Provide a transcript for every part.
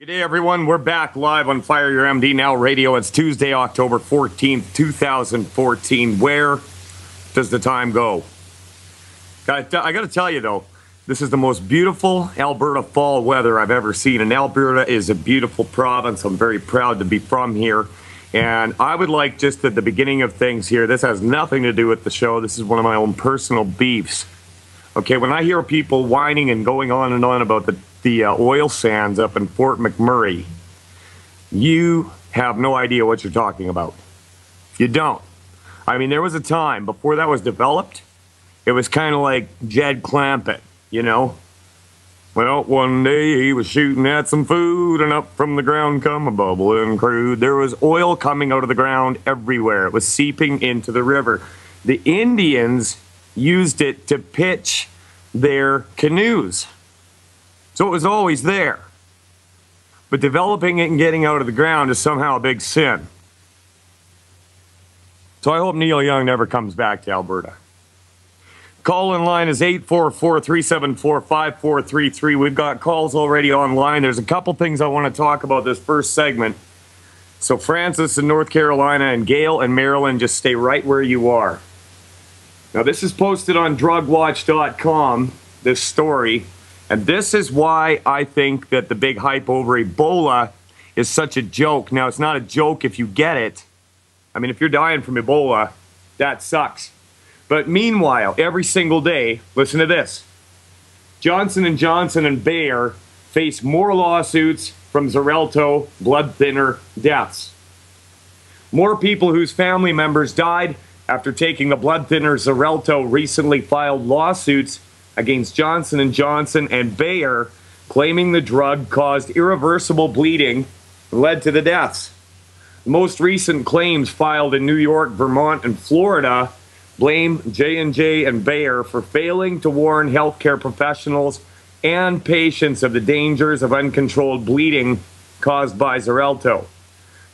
Good day, everyone. We're back live on Fire Your MD Now Radio. It's Tuesday, October 14th, 2014. Where does the time go? I got to tell you, though, this is the most beautiful Alberta fall weather I've ever seen. And Alberta is a beautiful province. I'm very proud to be from here. And I would like, just at the beginning of things here, this has nothing to do with the show. This is one of my own personal beefs. Okay, when I hear people whining and going on and on about the oil sands up in Fort McMurray, you have no idea what you're talking about. You don't. I mean, there was a time before that was developed, it was kind of like Jed Clampett, you know? Well, one day he was shooting at some food and up from the ground come a bubbling crude. There was oil coming out of the ground everywhere. It was seeping into the river. The Indians used it to pitch their canoes. So it was always there. But developing it and getting out of the ground is somehow a big sin. So I hope Neil Young never comes back to Alberta. Call-in line is 844-374-5433. We've got calls already online. There's a couple things I want to talk about this first segment. So Francis in North Carolina and Gail in Maryland, just stay right where you are. Now, this is posted on drugwatch.com, this story. And this is why I think that the big hype over Ebola is such a joke. Now, it's not a joke if you get it. I mean, if you're dying from Ebola, that sucks. But meanwhile, every single day, listen to this. Johnson & Johnson and Bayer face more lawsuits from Xarelto blood thinner deaths. More people whose family members died after taking the blood thinner Xarelto recently filed lawsuits against Johnson & Johnson and Bayer, claiming the drug caused irreversible bleeding and led to the deaths. The most recent claims filed in New York, Vermont, and Florida blame J&J and Bayer for failing to warn healthcare professionals and patients of the dangers of uncontrolled bleeding caused by Xarelto.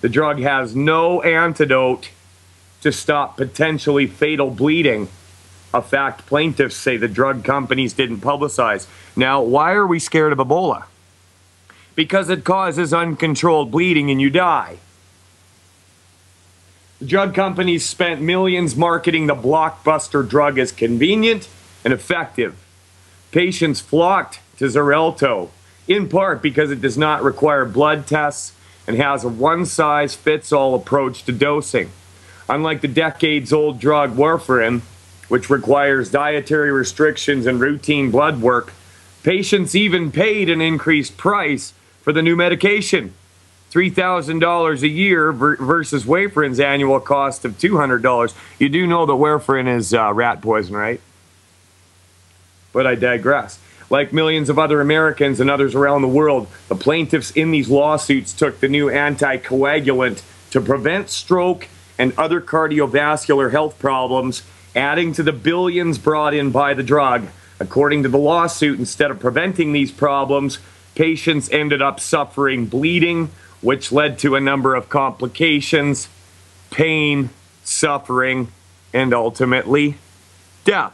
The drug has no antidote to stop potentially fatal bleeding, a fact plaintiffs say the drug companies didn't publicize. Now, why are we scared of Ebola? Because it causes uncontrolled bleeding and you die. The drug companies spent millions marketing the blockbuster drug as convenient and effective. Patients flocked to Xarelto, in part because it does not require blood tests and has a one-size-fits-all approach to dosing. Unlike the decades-old drug warfarin, which requires dietary restrictions and routine blood work, patients even paid an increased price for the new medication. $3,000 a year versus warfarin's annual cost of $200. You do know that warfarin is rat poison, right? But I digress. Like millions of other Americans and others around the world, the plaintiffs in these lawsuits took the new anticoagulant to prevent stroke and other cardiovascular health problems, adding to the billions brought in by the drug. According to the lawsuit, instead of preventing these problems, patients ended up suffering bleeding, which led to a number of complications, pain, suffering, and ultimately death.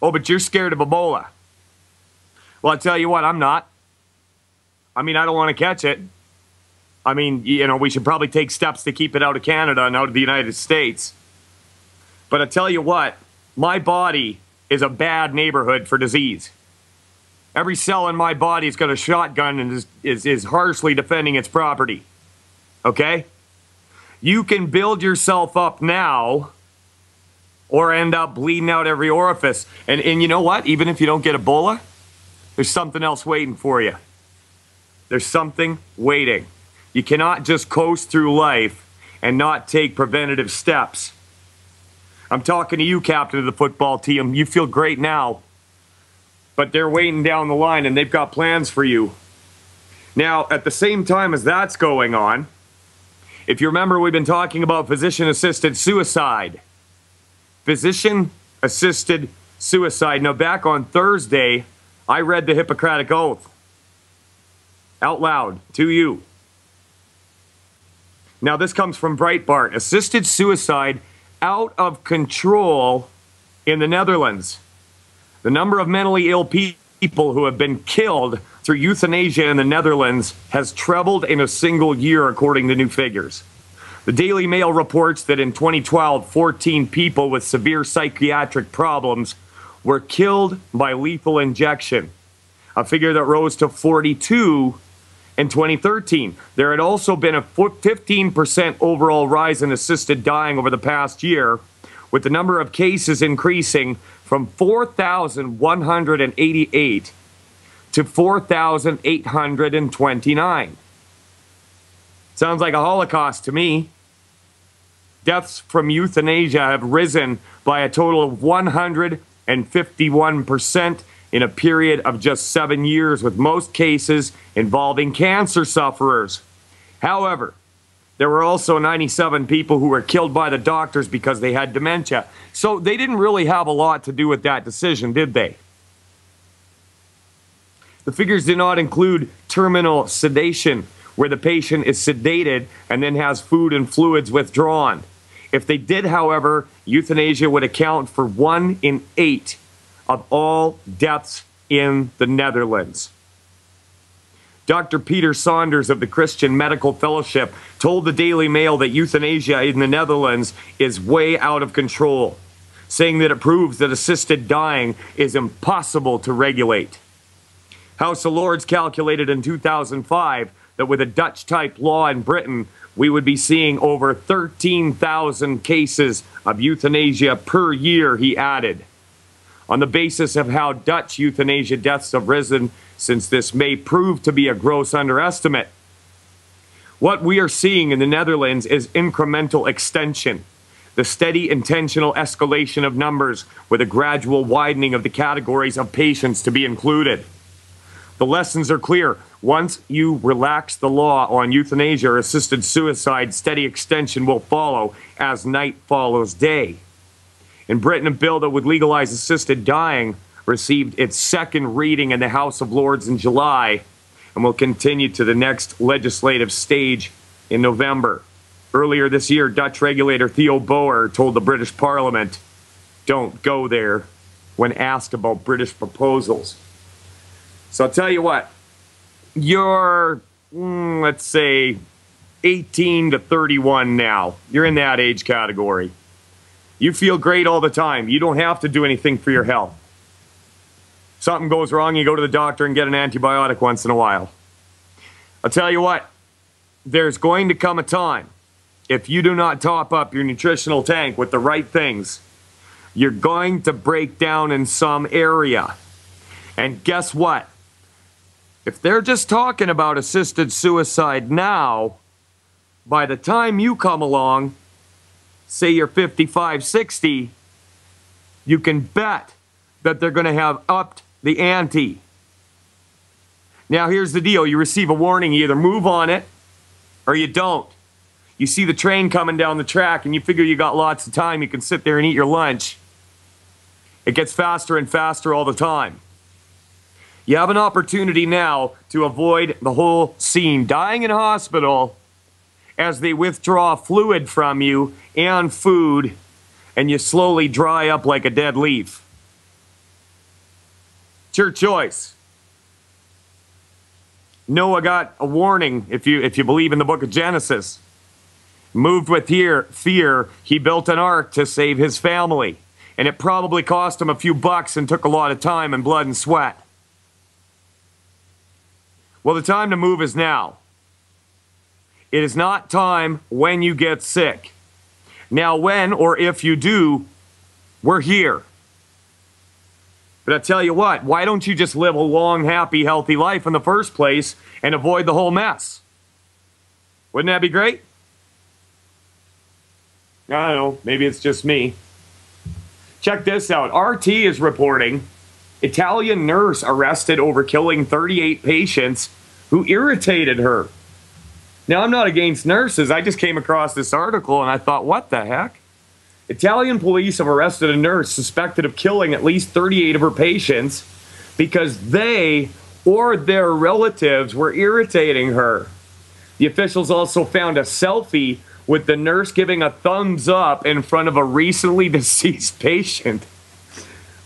Oh, but you're scared of Ebola. Well, I tell you what, I'm not. I mean, I don't want to catch it. I mean, you know, we should probably take steps to keep it out of Canada and out of the United States. But I tell you what, my body is a bad neighborhood for disease. Every cell in my body's got a shotgun and is harshly defending its property. Okay? You can build yourself up now or end up bleeding out every orifice. And you know what? Even if you don't get Ebola, there's something else waiting for you. There's something waiting. You cannot just coast through life and not take preventative steps. I'm talking to you, captain of the football team. You feel great now, but they're waiting down the line and they've got plans for you. Now, at the same time as that's going on, if you remember, we've been talking about physician-assisted suicide. Physician-assisted suicide. Now, back on Thursday, I read the Hippocratic Oath out loud to you. Now, this comes from Breitbart. Assisted suicide out of control in the Netherlands. The number of mentally ill people people who have been killed through euthanasia in the Netherlands has trebled in a single year, according to new figures. The Daily Mail reports that in 2012, 14 people with severe psychiatric problems were killed by lethal injection, a figure that rose to 42 in 2013. There had also been a 15% overall rise in assisted dying over the past year, with the number of cases increasing from 4,188 to 4,829. Sounds like a Holocaust to me. Deaths from euthanasia have risen by a total of 151% in a period of just 7 years, with most cases involving cancer sufferers. However, there were also 97 people who were killed by the doctors because they had dementia. So they didn't really have a lot to do with that decision, did they? The figures did not include terminal sedation, where the patient is sedated and then has food and fluids withdrawn. If they did, however, euthanasia would account for 1 in 8 of all deaths in the Netherlands. Dr. Peter Saunders of the Christian Medical Fellowship told the Daily Mail that euthanasia in the Netherlands is way out of control, saying that it proves that assisted dying is impossible to regulate. House of Lords calculated in 2005 that with a Dutch-type law in Britain, we would be seeing over 13,000 cases of euthanasia per year, he added. On the basis of how Dutch euthanasia deaths have risen, since this may prove to be a gross underestimate. What we are seeing in the Netherlands is incremental extension, the steady intentional escalation of numbers with a gradual widening of the categories of patients to be included. The lessons are clear. Once you relax the law on euthanasia or assisted suicide, steady extension will follow as night follows day. In Britain, a bill that would legalize assisted dying received its second reading in the House of Lords in July and will continue to the next legislative stage in November. Earlier this year, Dutch regulator Theo Boer told the British Parliament, "Don't go there," when asked about British proposals. So I'll tell you what, you're, let's say, 18 to 31 now. You're in that age category. You feel great all the time. You don't have to do anything for your health. Something goes wrong, you go to the doctor and get an antibiotic once in a while. I'll tell you what, there's going to come a time, if you do not top up your nutritional tank with the right things, you're going to break down in some area. And guess what? If they're just talking about assisted suicide now, by the time you come along, say you're 55, 60, you can bet that they're going to have upped the ante. Now here's the deal. You receive a warning, you either move on it or you don't. You see the train coming down the track and you figure you got lots of time, you can sit there and eat your lunch. It gets faster and faster all the time. You have an opportunity now to avoid the whole scene, dying in hospital as they withdraw fluid from you and food and you slowly dry up like a dead leaf. It's your choice. Noah got a warning, if you believe in the book of Genesis. Moved with fear, he built an ark to save his family. And it probably cost him a few bucks and took a lot of time and blood and sweat. Well, the time to move is now. It is not time when you get sick. Now, when or if you do, we're here. But I tell you what, why don't you just live a long, happy, healthy life in the first place and avoid the whole mess? Wouldn't that be great? I don't know, maybe it's just me. Check this out. RT is reporting Italian nurse arrested over killing 38 patients who irritated her. Now, I'm not against nurses. I just came across this article and I thought, what the heck? Italian police have arrested a nurse suspected of killing at least 38 of her patients because they or their relatives were irritating her. The officials also found a selfie with the nurse giving a thumbs up in front of a recently deceased patient.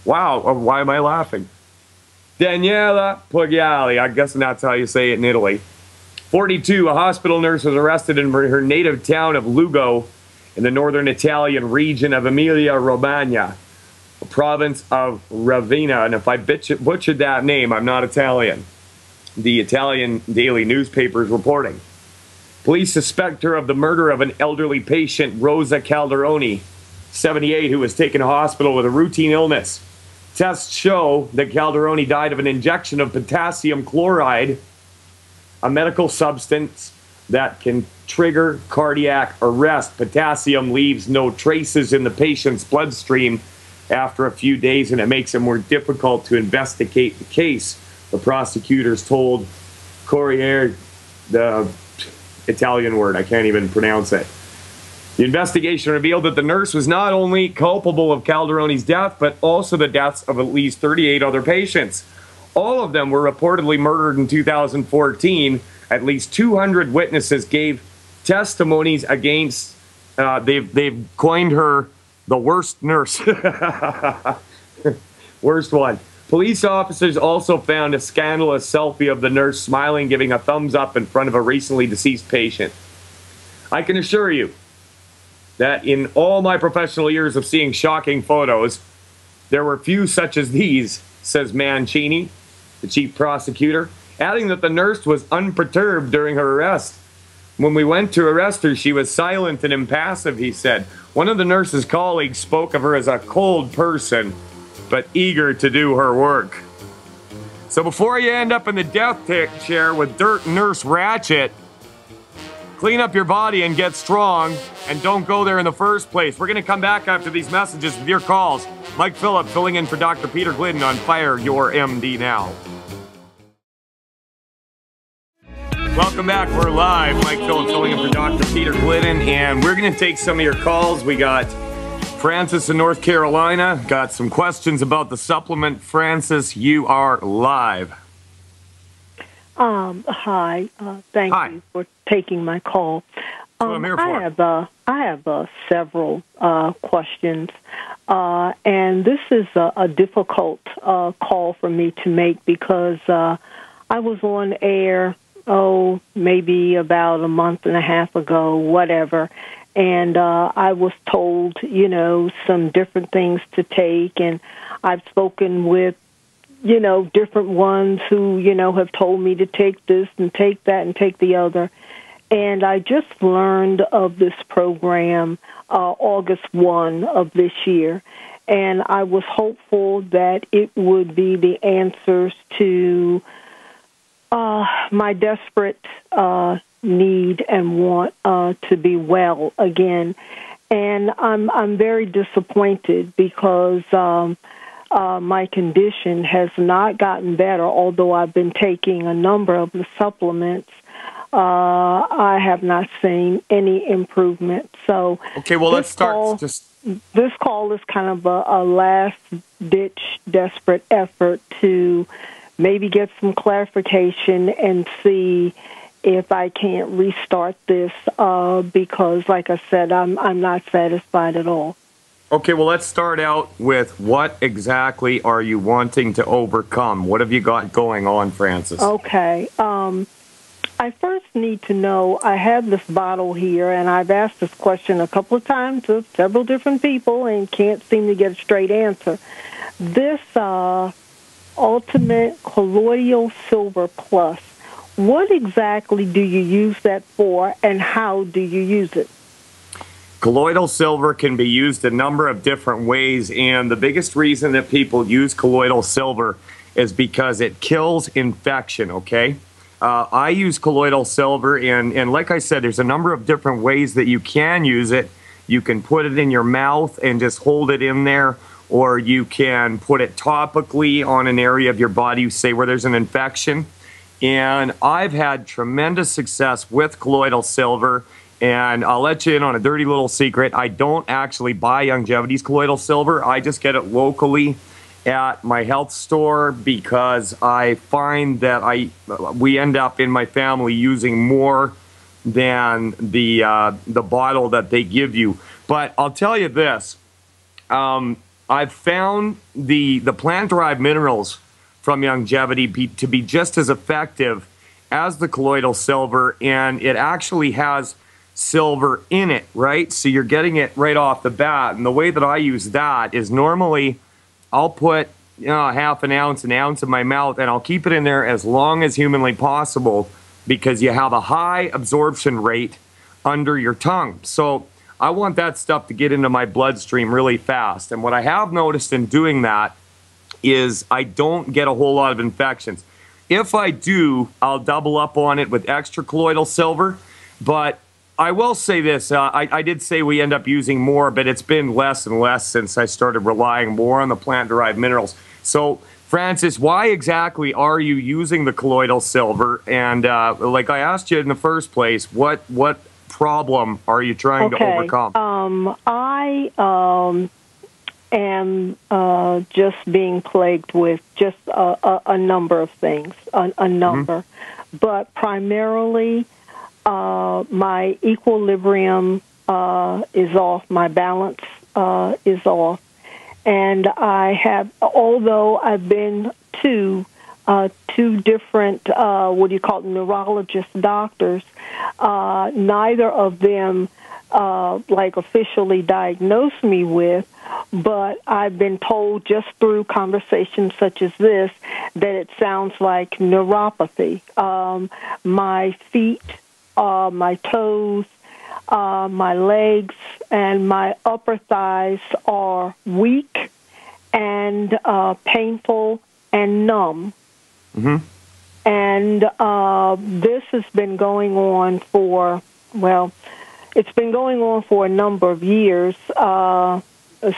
Wow, why am I laughing? Daniela Pugliali, I guess that's how you say it in Italy. 42, a hospital nurse was arrested in her native town of Lugo in the northern Italian region of Emilia-Romagna, a province of Ravenna. And if I butchered that name, I'm not Italian. The Italian daily newspaper is reporting. Police suspect her of the murder of an elderly patient, Rosa Calderoni, 78, who was taken to hospital with a routine illness. Tests show that Calderoni died of an injection of potassium chloride, a medical substance that can trigger cardiac arrest. Potassium leaves no traces in the patient's bloodstream after a few days, and it makes it more difficult to investigate the case, the prosecutors told Corriere, the Italian word, I can't even pronounce it. The investigation revealed that the nurse was not only culpable of Calderoni's death, but also the deaths of at least 38 other patients. All of them were reportedly murdered in 2014. At least 200 witnesses gave testimonies against, they've coined her the worst nurse. Worst one. Police officers also found a scandalous selfie of the nurse smiling, giving a thumbs up in front of a recently deceased patient. I can assure you that in all my professional years of seeing shocking photos, there were few such as these, says Mancini, the chief prosecutor, adding that the nurse was unperturbed during her arrest. When we went to arrest her, she was silent and impassive, he said. One of the nurse's colleagues spoke of her as a cold person, but eager to do her work. So before you end up in the death chair with Dirt Nurse Ratchet, clean up your body and get strong, and don't go there in the first place. We're going to come back after these messages with your calls. Mike Phillip filling in for Dr. Peter Glidden on Fire Your MD Now. Welcome back. We're live. Mike Phillip filling in for Dr. Peter Glidden, and we're going to take some of your calls. We got Francis in North Carolina. Got some questions about the supplement. Francis, you are live. Hi. Thank you for taking my call. I'm here for. I have several questions, and this is a difficult call for me to make because I was on air, maybe about a month and a half ago, whatever, and I was told, some different things to take, and I've spoken with different ones who, have told me to take this and take that and take the other. And I just learned of this program August 1 of this year. And I was hopeful that it would be the answers to my desperate need and want to be well again. And I'm very disappointed because my condition has not gotten better, although I've been taking a number of the supplements. I have not seen any improvement. So, okay, well, let's start. This call is kind of a last-ditch, desperate effort to maybe get some clarification and see if I can't restart this because, like I said, I'm not satisfied at all. Okay, well, let's start out with what exactly are you wanting to overcome? What have you got going on, Francis? Okay. I first need to know, I have this bottle here, and I've asked this question a couple of times to several different people and can't seem to get a straight answer. This Ultimate Colloidal Silver Plus, what exactly do you use that for, and how do you use it? Colloidal silver can be used a number of different ways, and the biggest reason that people use colloidal silver is because it kills infection, okay? I use colloidal silver, and like I said, there's a number of different ways that you can use it. You can put it in your mouth and just hold it in there, or you can put it topically on an area of your body, say where there's an infection. And I've had tremendous success with colloidal silver. And I'll let you in on a dirty little secret. I don't actually buy Youngevity's colloidal silver. I just get it locally at my health store because I find that we end up in my family using more than the bottle that they give you. But I'll tell you this. I've found the plant-derived minerals from Longevity to be just as effective as the colloidal silver, and it actually has silver in it, right? So you're getting it right off the bat. And the way that I use that is normally I'll put half an ounce in my mouth, and I'll keep it in there as long as humanly possible because you have a high absorption rate under your tongue. So I want that stuff to get into my bloodstream really fast. And what I have noticed in doing that is I don't get a whole lot of infections. If I do, I'll double up on it with extra colloidal silver. But I will say this, I did say we end up using more, but it's been less and less since I started relying more on the plant-derived minerals. So, Francis, why exactly are you using the colloidal silver? And like I asked you in the first place, what problem are you trying to overcome? I am just being plagued with just a number of things, a number. But primarily, my equilibrium is off, my balance is off. And I have, although I've been to two different, neurologist doctors, neither of them officially diagnosed me with, but I've been told just through conversations such as this that it sounds like neuropathy. My feet, my toes, my legs, and my upper thighs are weak and painful and numb. And this has been going on for, it's been going on for a number of years,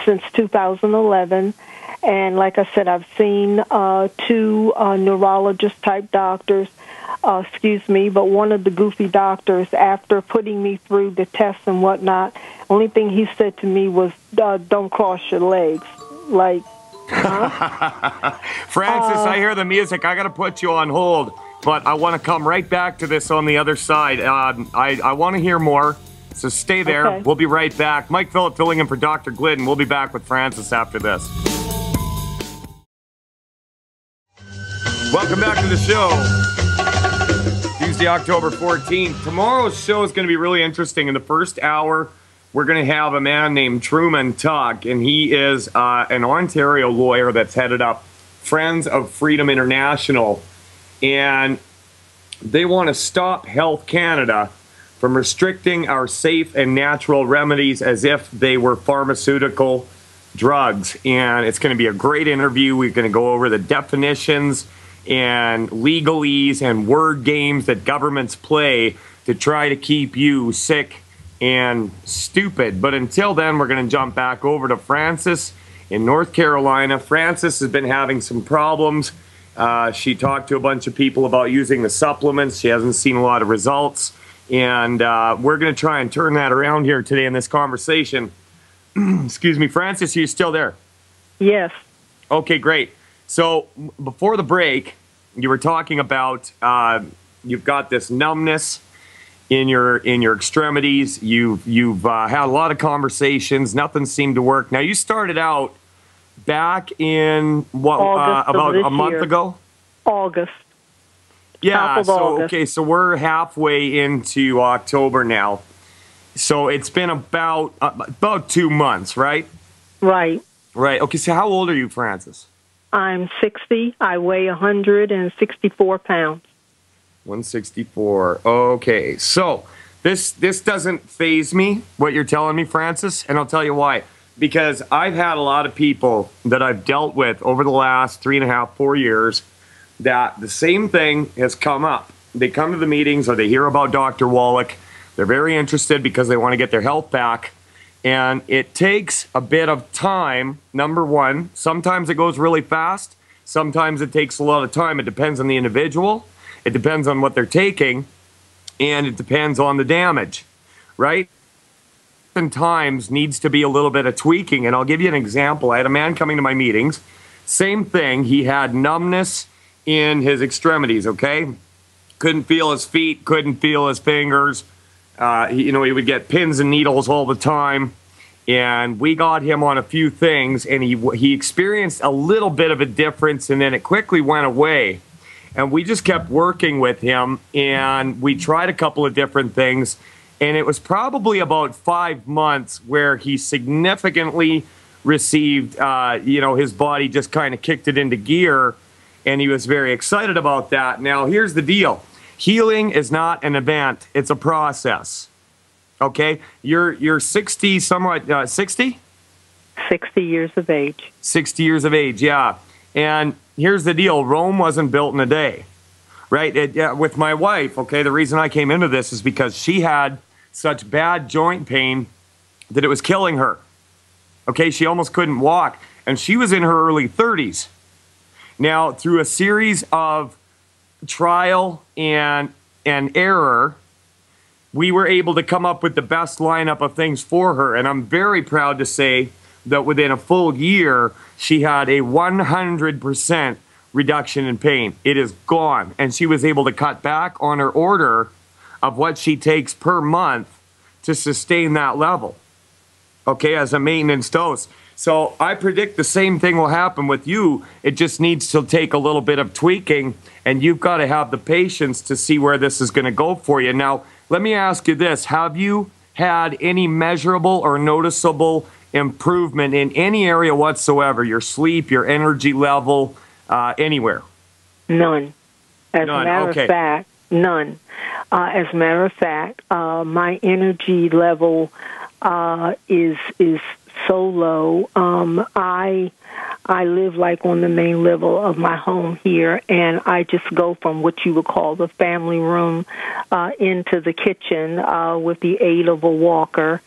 since 2011. And like I said, I've seen two neurologist-type doctors, but one of the goofy doctors, after putting me through the tests and whatnot, only thing he said to me was, don't cross your legs. Like, huh? Francis, I hear the music. I got to put you on hold, but I want to come right back to this on the other side. I want to hear more, so stay there. Okay. We'll be right back. Mike Phillip filling in for Dr. Glidden. We'll be back with Francis after this. Welcome back to the show. Tuesday, October 14th. Tomorrow's show is going to be really interesting. In the first hour, we're going to have a man named Truman Tuck, and he is an Ontario lawyer that's headed up Friends of Freedom International, and they want to stop Health Canada from restricting our safe and natural remedies as if they were pharmaceutical drugs. And it's going to be a great interview. We're going to go over the definitions and legalese and word games that governments play to try to keep you sick and stupid. But until then, we're going to jump back over to Francis in North Carolina. Francis has been having some problems. She talked to a bunch of people about using the supplements. She hasn't seen a lot of results. And we're going to try and turn that around here today in this conversation. Excuse me, Francis, are you still there? Yes. Okay, great. So before the break, you were talking about you've got this numbness in your extremities. You've had a lot of conversations. Nothing seemed to work. Now, you started out back in about a month ago? August. Yeah, so August. Okay, so we're halfway into October now. So it's been about 2 months, right? Right. Right. Okay, so how old are you, Francis? I'm 60. I weigh 164 pounds. 164. Okay, so this doesn't faze me, what you're telling me, Francis, and I'll tell you why. Because I've had a lot of people that I've dealt with over the last 3.5, 4 years that the same thing has come up. They come to the meetings or they hear about Dr. Wallach. They're very interested because they want to get their health back. And it takes a bit of time, number one. Sometimes it goes really fast. Sometimes it takes a lot of time. It depends on the individual. It depends on what they're taking. And it depends on the damage, right? Times needs to be a little bit of tweaking. And I'll give you an example. I had a man coming to my meetings. Same thing. He had numbness in his extremities, okay? Couldn't feel his feet, couldn't feel his fingers. He would get pins and needles all the time. and we got him on a few things, and he experienced a little bit of a difference, and then it quickly went away. And we just kept working with him, and we tried a couple of different things, and it was probably about 5 months where he significantly received, his body just kind of kicked it into gear, and he was very excited about that. Now, here's the deal. Healing is not an event. It's a process. Okay? You're 60, somewhat, 60? 60 years of age. 60 years of age, yeah. And here's the deal. Rome wasn't built in a day, right? With my wife, okay, the reason I came into this is because she had such bad joint pain that it was killing her. Okay, she almost couldn't walk, and she was in her early 30s. Now, through a series of trial and error, we were able to come up with the best lineup of things for her. And I'm very proud to say that within a full year, she had a 100% reduction in pain. It is gone. And she was able to cut back on her order of what she takes per month to sustain that level, okay, as a maintenance dose. So I predict the same thing will happen with you. It just needs to take a little bit of tweaking, and you've got to have the patience to see where this is going to go for you. Now, let me ask you this. Have you had any measurable or noticeable improvement in any area whatsoever? Your sleep, your energy level, anywhere? None. As None. a matter of fact, none. As a matter of fact, my energy level is so low. I live like on the main level of my home here, and I just go from what you would call the family room into the kitchen with the aid of a walker,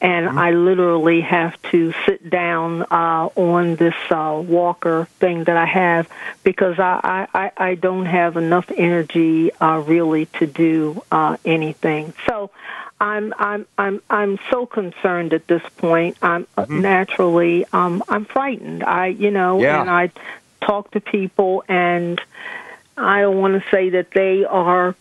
and I literally have to sit down on this walker thing that I have because I don't have enough energy really to do anything. So I'm so concerned at this point. I'm naturally I'm frightened. And I talk to people, and I don't want to say that they are,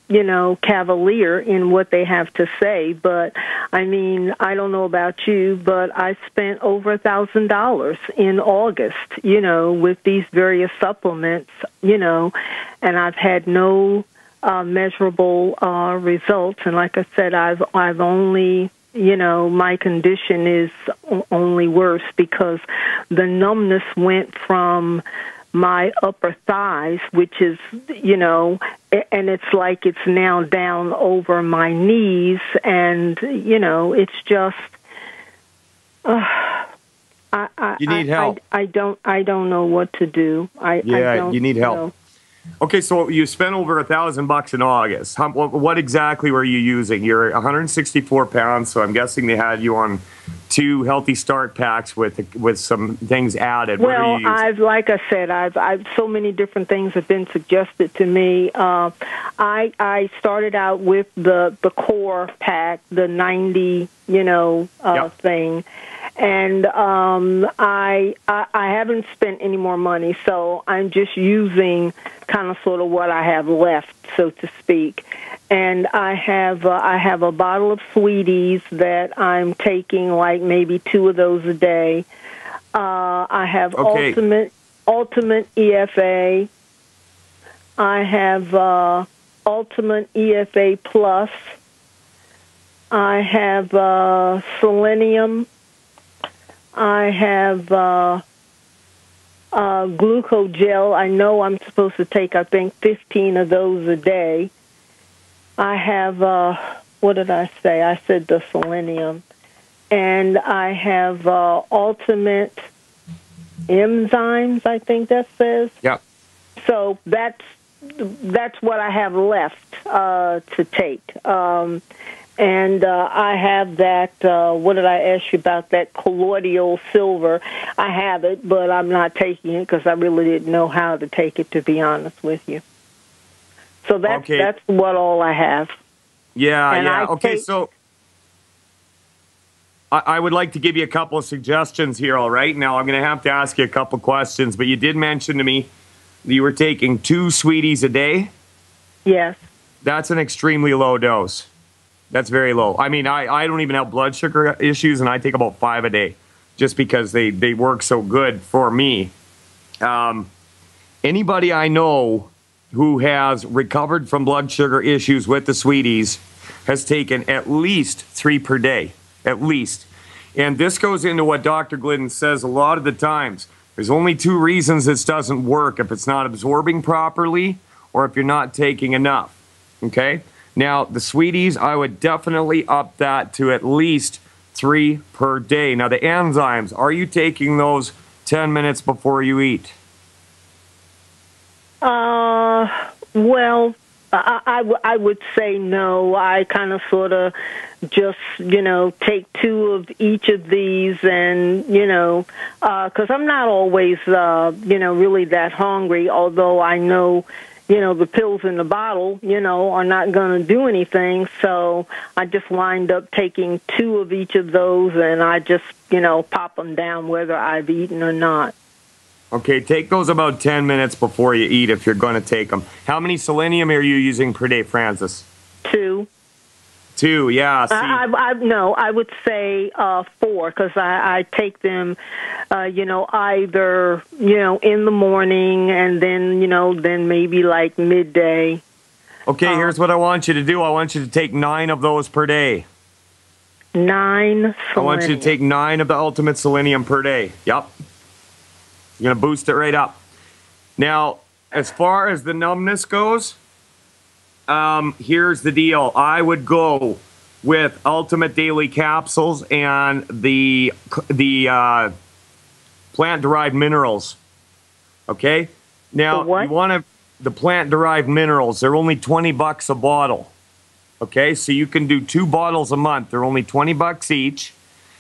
cavalier in what they have to say, but I mean, I don't know about you, but I spent over $1,000 in August, with these various supplements, and I've had no measurable results. And like I said, I've only, my condition is only worse because the numbness went from my upper thighs, which is, and it's like it's now down over my knees, and, it's just, you need help. I don't know what to do. You need help. Okay, so you spent over $1,000 in August. What exactly were you using? You're 164 pounds, so I'm guessing they had you on 2 Healthy Start packs with some things added. Well, like I said, I've so many different things have been suggested to me. I started out with the core pack, the 90, thing. And I haven't spent any more money, so I'm just using kind of sort of what I have left, so to speak. And I have a bottle of Sweeties that I'm taking like maybe 2 of those a day. I have Ultimate EFA. I have Ultimate EFA Plus. I have Selenium. I have glucogel. I know I'm supposed to take, I think, 15 of those a day. I have, what did I say? I said the selenium. And I have Ultimate enzymes, I think that says. Yeah. So that's what I have left to take. And I have that, what did I ask you about, that colloidal silver? I have it, but I'm not taking it because I really didn't know how to take it, to be honest with you. So that's what all I have. Yeah. Okay, so I would like to give you a couple of suggestions here, all right? Now, I'm going to have to ask you a couple questions, but you did mention to me that you were taking 2 Sweeties a day? Yes. That's an extremely low dose. That's very low. I mean, I don't even have blood sugar issues, and I take about 5 a day just because they work so good for me. Anybody I know who has recovered from blood sugar issues with the Sweeties has taken at least 3 per day, at least. And this goes into what Dr. Glidden says a lot of the times. There's only 2 reasons this doesn't work: if it's not absorbing properly or if you're not taking enough. Okay? Now, the Sweeties, I would definitely up that to at least 3 per day. Now, the enzymes, are you taking those 10 minutes before you eat? Well, I would say no. I kind of sort of just, take 2 of each of these and, because I'm not always, really that hungry, although I know, the pills in the bottle, are not going to do anything. So I just wind up taking 2 of each of those, and I just, pop them down whether I've eaten or not. Okay, take those about 10 minutes before you eat if you're going to take them. How many selenium are you using per day, Frances? 2. 2, yeah. See. I would say 4, because I take them, either, in the morning and then, then maybe like midday. Okay, here's what I want you to do. I want you to take 9 of those per day. 9 selenium. I want you to take 9 of the Ultimate Selenium per day. Yep. You're going to boost it right up. Now, as far as the numbness goes, here's the deal. I would go with Ultimate Daily Capsules and the plant-derived minerals. Okay? Now, you want the plant-derived minerals. They're only $20 a bottle. Okay? So you can do 2 bottles a month. They're only $20 each,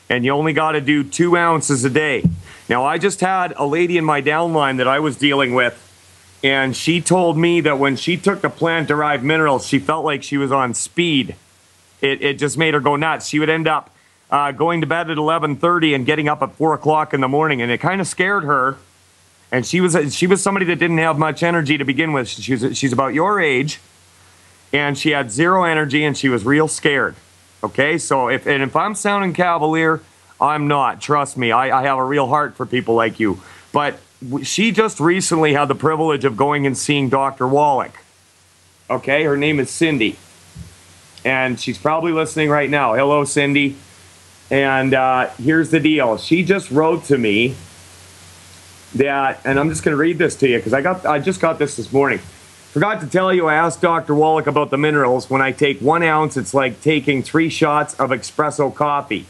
and you only got to do 2 ounces a day. Now, I just had a lady in my downline that I was dealing with, and she told me that when she took the plant-derived minerals, she felt like she was on speed. It just made her go nuts. She would end up going to bed at 11:30 and getting up at 4 o'clock in the morning, and it kind of scared her. And she was somebody that didn't have much energy to begin with. She's about your age, and she had 0 energy, and she was real scared. Okay, so if I'm sounding cavalier, I'm not. Trust me, I have a real heart for people like you. But she just recently had the privilege of going and seeing Dr. Wallach. Okay, her name is Cindy. And she's probably listening right now. Hello, Cindy. And here's the deal. She just wrote to me that, and I'm just going to read this to you because I just got this morning. Forgot to tell you, I asked Dr. Wallach about the minerals. When I take 1 ounce, it's like taking 3 shots of espresso coffee.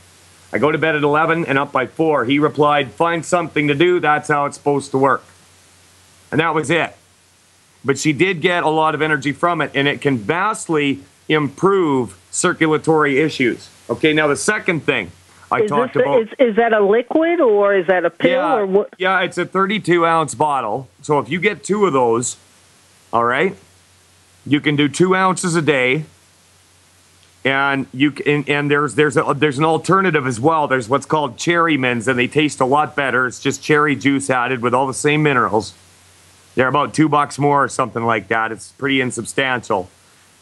I go to bed at 11 and up by 4. He replied, find something to do. That's how it's supposed to work. And that was it. But she did get a lot of energy from it, and it can vastly improve circulatory issues. Okay, now the second thing I talked about. Is that a liquid or is that a pill? Yeah, or what? Yeah, it's a 32-ounce bottle. So if you get 2 of those, all right, you can do 2 ounces a day. And there's an alternative as well. There's what's called Cherry Mints, and they taste a lot better. It's just cherry juice added with all the same minerals. They're about $2 more or something like that. It's pretty insubstantial.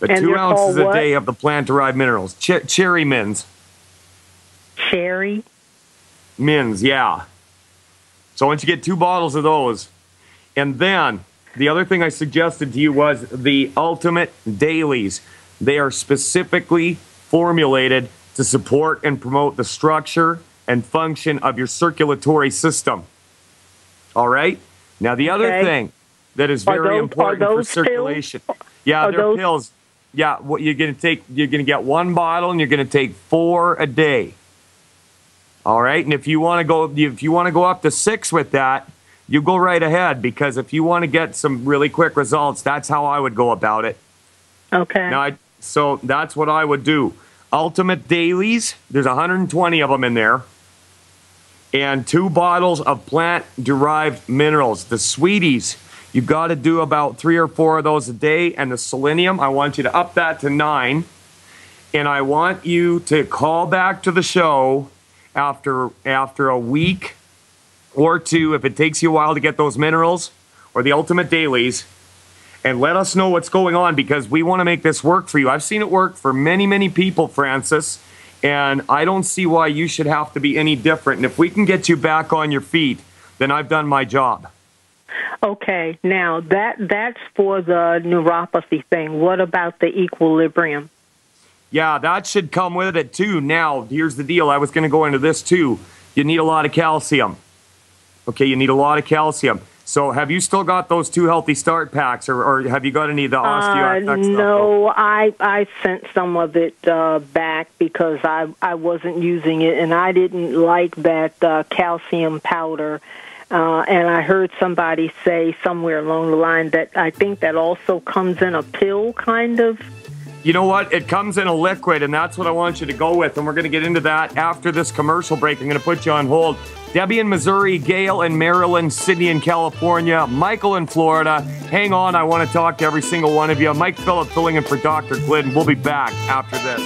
But 2 ounces a day of the plant-derived minerals. Cherry Mints. Cherry? Mints, yeah. So once you get 2 bottles of those, and then the other thing I suggested to you was the Ultimate Dailies. They are specifically formulated to support and promote the structure and function of your circulatory system. All right? Now, the other thing that is very important for circulation. Pills? Yeah, they're pills. Yeah, what you're going to get 1 bottle, and you're going to take 4 a day. All right? And if you want to go up to 6 with that, you go right ahead, because if you want to get some really quick results, that's how I would go about it. Okay. Now, so that's what I would do. Ultimate Dailies, there's 120 of them in there. And 2 bottles of plant-derived minerals. The Sweeties, you got to do about 3 or 4 of those a day. And the Selenium, I want you to up that to 9. And I want you to call back to the show after a week or 2, if it takes you a while to get those minerals or the Ultimate Dailies. and let us know what's going on, because we want to make this work for you. I've seen it work for many, many people, Francis, and I don't see why you should have to be any different. And if we can get you back on your feet, then I've done my job. Okay, now that's for the neuropathy thing. What about the equilibrium? Yeah, that should come with it too. Now, here's the deal. I was going to go into this too. You need a lot of calcium. Okay, you need a lot of calcium. So have you still got those 2 Healthy Start packs, or have you got any of the OsteoFX stuff? No, I sent some of it back because I wasn't using it, and I didn't like that calcium powder. And I heard somebody say somewhere along the line that I think that also comes in a pill, kind of. You know what? It comes in a liquid, and that's what I want you to go with. And we're going to get into that after this commercial break. I'm going to put you on hold. Debbie in Missouri, Gail in Maryland, Sydney in California, Michael in Florida. Hang on, I want to talk to every single one of you. Mike Phillip filling in for Dr. Glidden. We'll be back after this.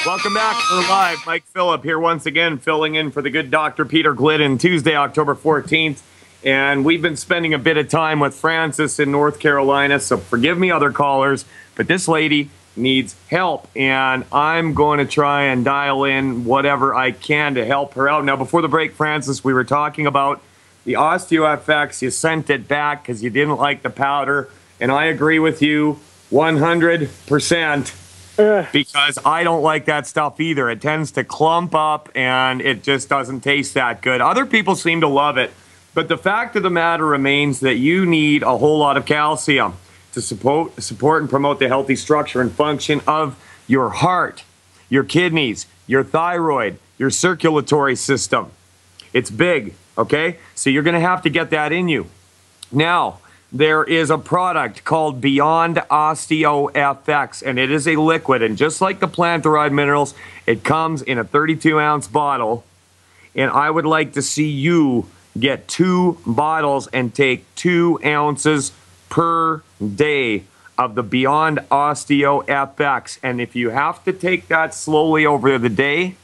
Welcome back. We're live. Mike Phillip here once again, filling in for the good Dr. Peter Glidden, Tuesday, October 14th. And we've been spending a bit of time with Francis in North Carolina, so forgive me, other callers, but this lady needs help, and I'm going to try and dial in whatever I can to help her out. Now, before the break, Francis, we were talking about the OsteoFX. You sent it back because you didn't like the powder, and I agree with you 100%. Because I don't like that stuff either. It tends to clump up, and it just doesn't taste that good. Other people seem to love it. But the fact of the matter remains that you need a whole lot of calcium to support and promote the healthy structure and function of your heart, your kidneys, your thyroid, your circulatory system. It's big, okay? So you're going to have to get that in you. Now, there is a product called Beyond OsteoFX, and it is a liquid. And just like the plant-derived minerals, it comes in a 32-ounce bottle. And I would like to see you get 2 bottles and take 2 ounces per day of the Beyond OsteoFX. And if you have to take that slowly over the day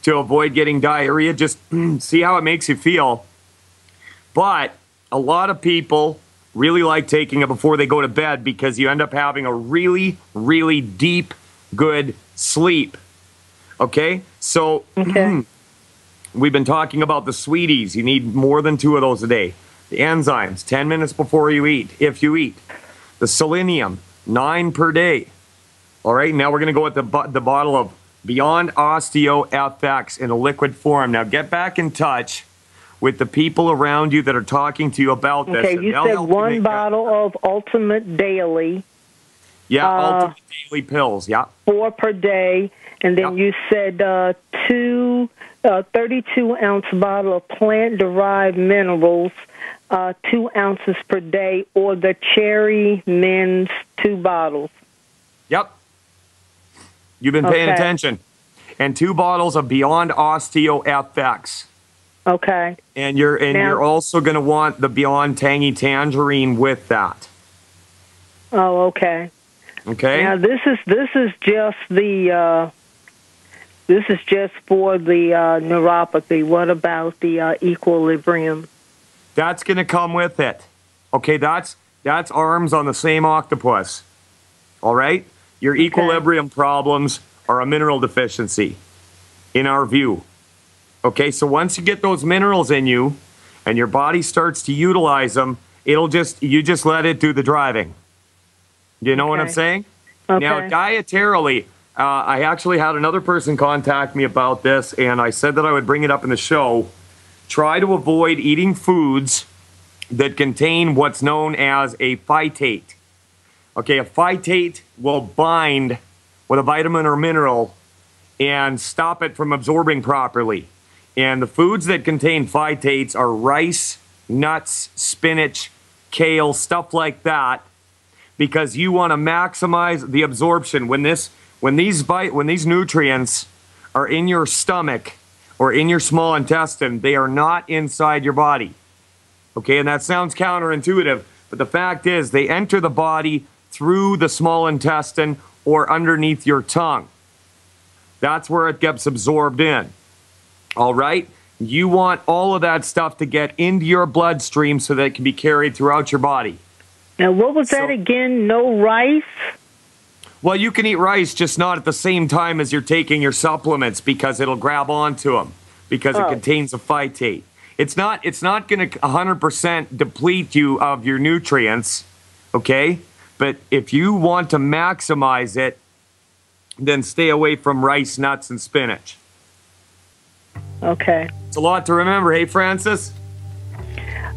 to avoid getting diarrhea, just see how it makes you feel. But a lot of people really like taking it before they go to bed because you end up having a really, really deep, good sleep. Okay? So we've been talking about the sweeties. You need more than 2 of those a day. The enzymes, 10 minutes before you eat, if you eat. The selenium, 9 per day. All right, now we're going to go with the bottle of Beyond OsteoFX in a liquid form. Now get back in touch with the people around you that are talking to you about this. Okay, you said 1 bottle of Ultimate Daily. Yeah, Ultimate Daily pills, yeah. 4 per day. And then you said 32-ounce bottle of plant-derived minerals, 2 ounces per day, or the Cherry Men's 2 bottles. Yep. You've been paying attention. And 2 bottles of Beyond OsteoFX. Okay. And you're also going to want the Beyond Tangy Tangerine with that. Oh, okay. Okay. Now this is just the this is just for the neuropathy. What about the equilibrium? That's going to come with it. Okay, that's arms on the same octopus. All right? Your equilibrium problems are a mineral deficiency in our view. Okay, so once you get those minerals in you and your body starts to utilize them, you just let it do the driving. You know what I'm saying? Okay. Now, dietarily, I actually had another person contact me about this, and I said that I would bring it up in the show. Try to avoid eating foods that contain what's known as a phytate. Okay, a phytate will bind with a vitamin or mineral and stop it from absorbing properly. And the foods that contain phytates are rice, nuts, spinach, kale, stuff like that, because you want to maximize the absorption. When these nutrients are in your stomach or in your small intestine, they are not inside your body. Okay, and that sounds counterintuitive, but the fact is they enter the body through the small intestine or underneath your tongue. That's where it gets absorbed in. All right? You want all of that stuff to get into your bloodstream so that it can be carried throughout your body. Now, what was that again? No rice? Well, you can eat rice, just not at the same time as you're taking your supplements because it'll grab onto them because it contains a phytate. It's not going to 100% deplete you of your nutrients, okay? But if you want to maximize it, then stay away from rice, nuts, and spinach. Okay. It's a lot to remember. Hey, Francis?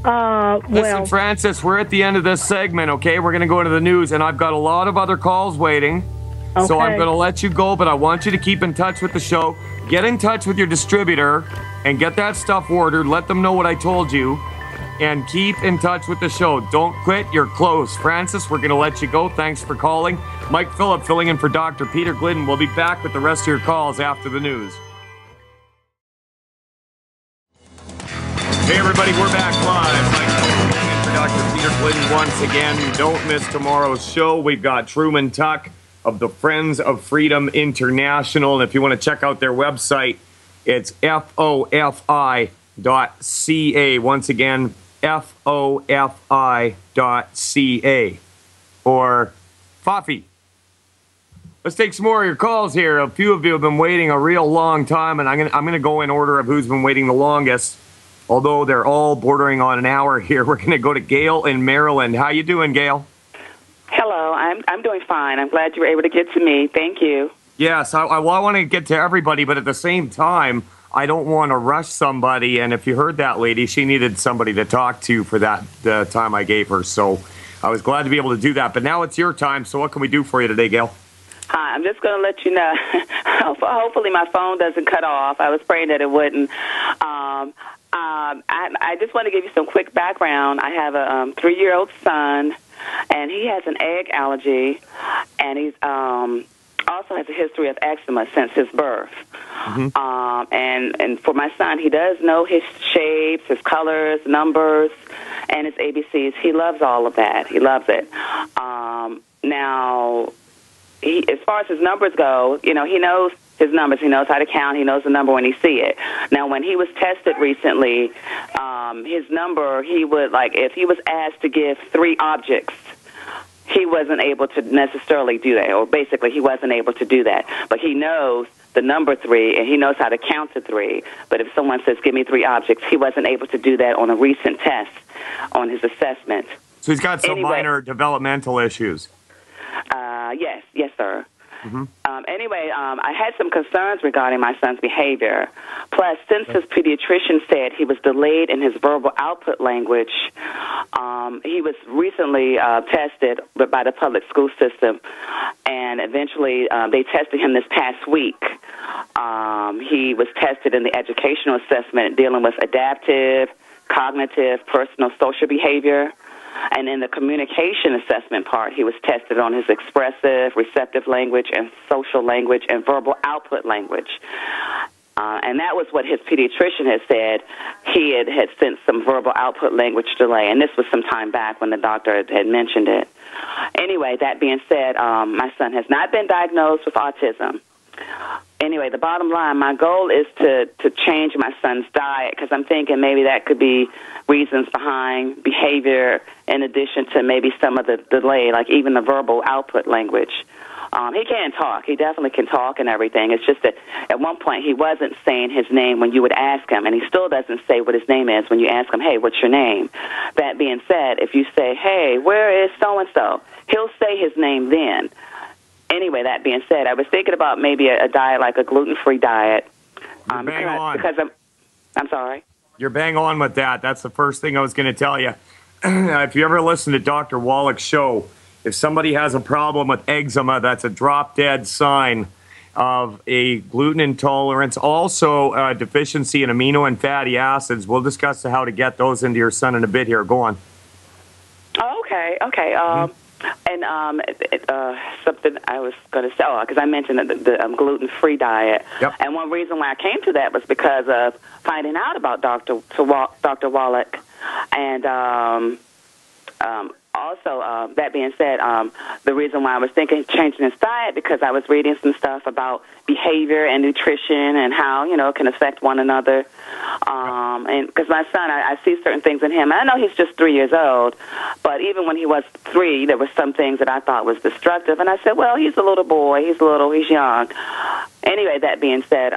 Listen, Francis, we're at the end of this segment, okay? We're going to go into the news, and I've got a lot of other calls waiting. Okay. So I'm going to let you go, but I want you to keep in touch with the show. Get in touch with your distributor and get that stuff ordered. Let them know what I told you, and keep in touch with the show. Don't quit. You're close. Francis, we're going to let you go. Thanks for calling. Mike Phillip filling in for Dr. Peter Glidden. We'll be back with the rest of your calls after the news. Hey, everybody, we're back live. Mike Phillip filling in for Dr. Peter Glidden once again. Don't miss tomorrow's show. We've got Truman Tuck of the Friends of Freedom International. And if you want to check out their website, it's fofi.ca. Once again, fofi.ca. Or FOFI. Let's take some more of your calls here. A few of you have been waiting a real long time, and I'm gonna go in order of who's been waiting the longest. Although they're all bordering on an hour here, we're going to go to Gail in Maryland. How you doing, Gail? Hello, I'm doing fine. I'm glad you were able to get to me. Thank you. Yes, I want to get to everybody, but at the same time, I don't want to rush somebody. And if you heard that lady, she needed somebody to talk to for the time I gave her. So I was glad to be able to do that. But now it's your time. So what can we do for you today, Gail? Hi, I'm just going to let you know. Hopefully my phone doesn't cut off. I was praying that it wouldn't. I just want to give you some quick background. I have a 3-year-old son, and he has an egg allergy, and he's also has a history of eczema since his birth. Mm-hmm. And for my son, he does know his shapes, his colors, numbers, and his ABCs. He loves all of that. He loves it. Now, as far as his numbers go, he knows his numbers. He knows how to count. He knows the number when he see it. Now, when he was tested recently, his number, if he was asked to give 3 objects, he wasn't able to necessarily do that, or basically he wasn't able to do that. But he knows the number 3, and he knows how to count to 3. But if someone says, give me 3 objects, he wasn't able to do that on a recent test on his assessment. So he's got some minor developmental issues. Yes, sir. Mm-hmm. I had some concerns regarding my son's behavior. Plus, since his pediatrician said he was delayed in his verbal output language, he was recently tested by the public school system, and eventually they tested him this past week. He was tested in the educational assessment dealing with adaptive, cognitive, personal, social behavior. And in the communication assessment part, he was tested on his expressive, receptive language, and social language, and verbal output language. And that was what his pediatrician had said. He had sent some verbal output language delay, and this was some time back when the doctor had mentioned it. Anyway, that being said, my son has not been diagnosed with autism. Anyway, the bottom line, my goal is to change my son's diet, because I'm thinking maybe that could be reasons behind behavior in addition to maybe some of the delay, like even the verbal output language. He can talk. He definitely can talk and everything. It's just that at one point he wasn't saying his name when you would ask him, and he still doesn't say what his name is when you ask him, hey, what's your name? That being said, if you say, hey, where is so-and-so, he'll say his name then. Anyway, that being said, I was thinking about maybe a diet like a gluten-free diet. You're bang on. Because I'm sorry? You're bang on with that. That's the first thing I was going to tell you. If you ever listen to Dr. Wallach's show, if somebody has a problem with eczema, that's a drop-dead sign of a gluten intolerance. Also, a deficiency in amino and fatty acids. We'll discuss how to get those into your son in a bit here. Go on. Oh, okay. And something I was going to say, because I mentioned the gluten-free diet. Yep. And one reason why I came to that was because of finding out about Dr. Wallach, and Also, that being said, the reason why I was thinking changing his diet, because I was reading some stuff about behavior and nutrition and how, it can affect one another. And because my son, I see certain things in him. I know he's just 3 years old, but even when he was 3, there were some things that I thought was destructive. And I said, well, he's a little boy. He's young. Anyway, that being said,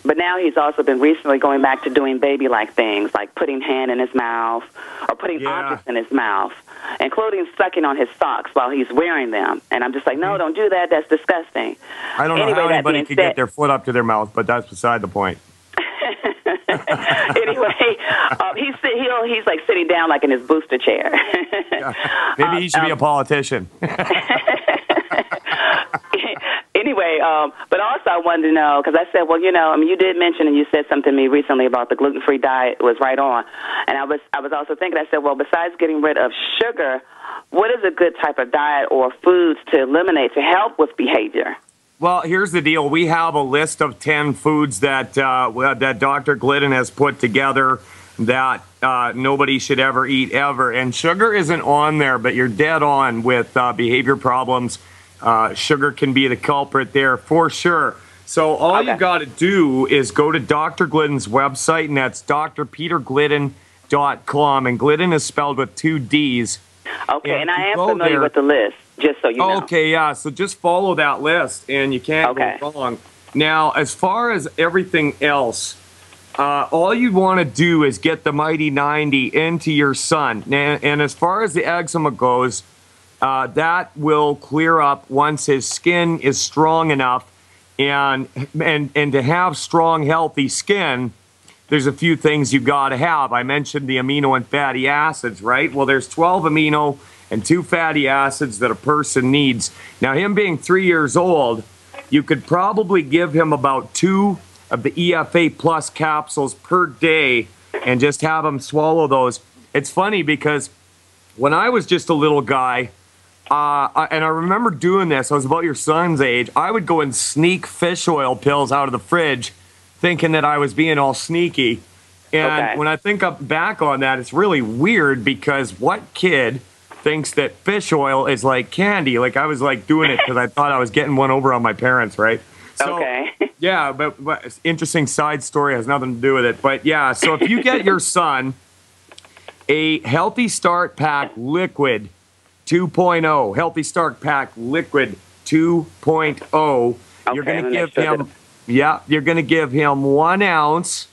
but now he's also been recently going back to doing baby-like things, like putting hand in his mouth or putting objects in his mouth, including sucking on his socks while he's wearing them. And I'm just like, no, don't do that. That's disgusting. I don't know how anybody could get their foot up to their mouth, but that's beside the point. Anyway, he's like sitting down like in his booster chair. Yeah. Maybe he should be a politician. Anyway, but also I wanted to know, because I said, well, you did mention and you said something to me recently about the gluten-free diet was right on. And I was also thinking, I said, well, besides getting rid of sugar, what is a good type of diet or foods to eliminate to help with behavior? Well, here's the deal. We have a list of 10 foods that Dr. Glidden has put together that nobody should ever eat ever. And sugar isn't on there, but you're dead on with behavior problems. Sugar can be the culprit there for sure. So all you got to do is go to Dr. Glidden's website, and that's drpeterglidden.com. And Glidden is spelled with 2 D's. Okay, and I am familiar with the list, just so you know. Okay, yeah, so just follow that list, and you can't go wrong. Now, as far as everything else, all you want to do is get the Mighty 90 into your son. And as far as the eczema goes, that will clear up once his skin is strong enough. And to have strong, healthy skin, there's a few things you got to have. I mentioned the amino and fatty acids, right? Well, there's 12 amino and 2 fatty acids that a person needs. Now, him being 3 years old, you could probably give him about 2 of the EFA Plus capsules per day and just have him swallow those. It's funny because when I was just a little guy, and I remember doing this, I was about your son's age, I would go and sneak fish oil pills out of the fridge thinking that I was being all sneaky. And when I think back on that, it's really weird because what kid thinks that fish oil is like candy? Like I was like doing it because I thought I was getting one over on my parents, right? So, yeah, but interesting side story, has nothing to do with it. But yeah, so if you get your son a Healthy Start Pack Liquid 2.0, Healthy Start Pack Liquid 2.0, you're going to give him, you're going to give him 1 ounce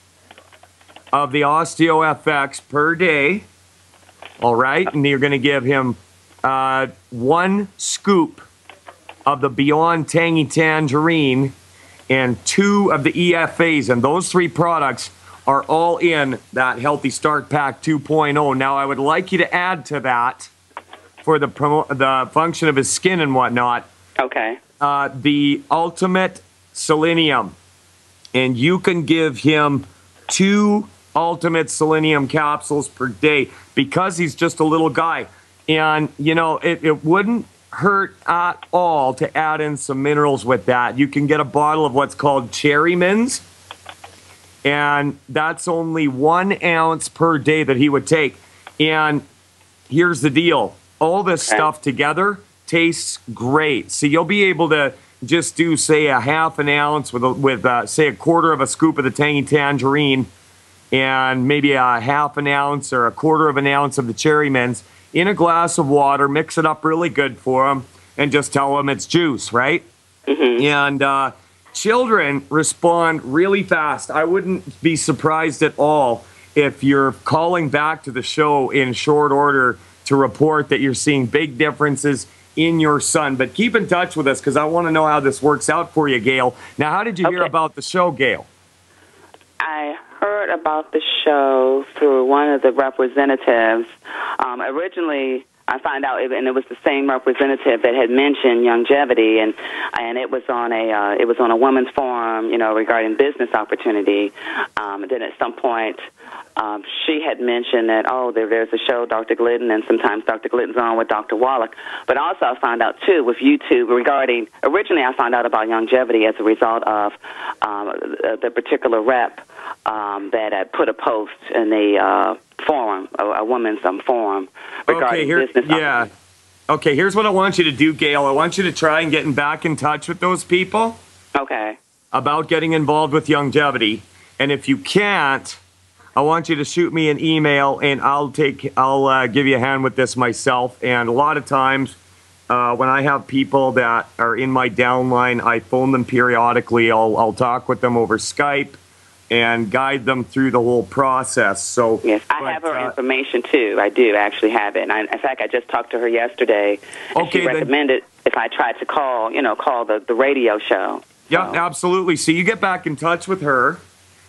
of the OsteoFX per day, all right? And you're going to give him 1 scoop of the Beyond Tangy Tangerine and 2 of the EFAs, and those 3 products are all in that Healthy Start Pack 2.0. Now, I would like you to add to that for the function of his skin and whatnot. Okay. The Ultimate Selenium, and you can give him 2 Ultimate Selenium capsules per day because he's just a little guy. And, it wouldn't hurt at all to add in some minerals with that. You can get a bottle of what's called Cherry Mins, and that's only 1 ounce per day that he would take. And here's the deal. All this stuff together tastes great. So you'll be able to just do, say, a half an ounce with say, a quarter of a scoop of the Tangy Tangerine and maybe a half an ounce or a quarter of an ounce of the Cherry Mints in a glass of water, mix it up really good for them, and just tell them it's juice, right? Mm-hmm. And children respond really fast. I wouldn't be surprised at all if you're calling back to the show in short order to report that you're seeing big differences in your son. But keep in touch with us because I want to know how this works out for you, Gail. Now, how did you hear about the show, Gail? I heard about the show through one of the representatives. Originally, I found out, and it was the same representative that had mentioned longevity, and it was on a women's forum, regarding business opportunity. And then at some point, she had mentioned that there's a show, Dr. Glidden, and sometimes Dr. Glidden's on with Dr. Wallach. But also, I found out too with YouTube regarding. Originally, I found out about longevity as a result of the particular rep that had put a post in the forum, a women's forum regarding business. Yeah. Okay, here's what I want you to do, Gail. I want you to try and get back in touch with those people. Okay. About getting involved with Youngevity. And if you can't, I want you to shoot me an email, and I'll give you a hand with this myself. And a lot of times, when I have people that are in my downline, I phone them periodically. I'll talk with them over Skype and guide them through the whole process. So yes, I have her information too. I do actually have it. And in fact, I just talked to her yesterday. And she recommended if I tried to call the radio show. Yeah, absolutely. So you get back in touch with her.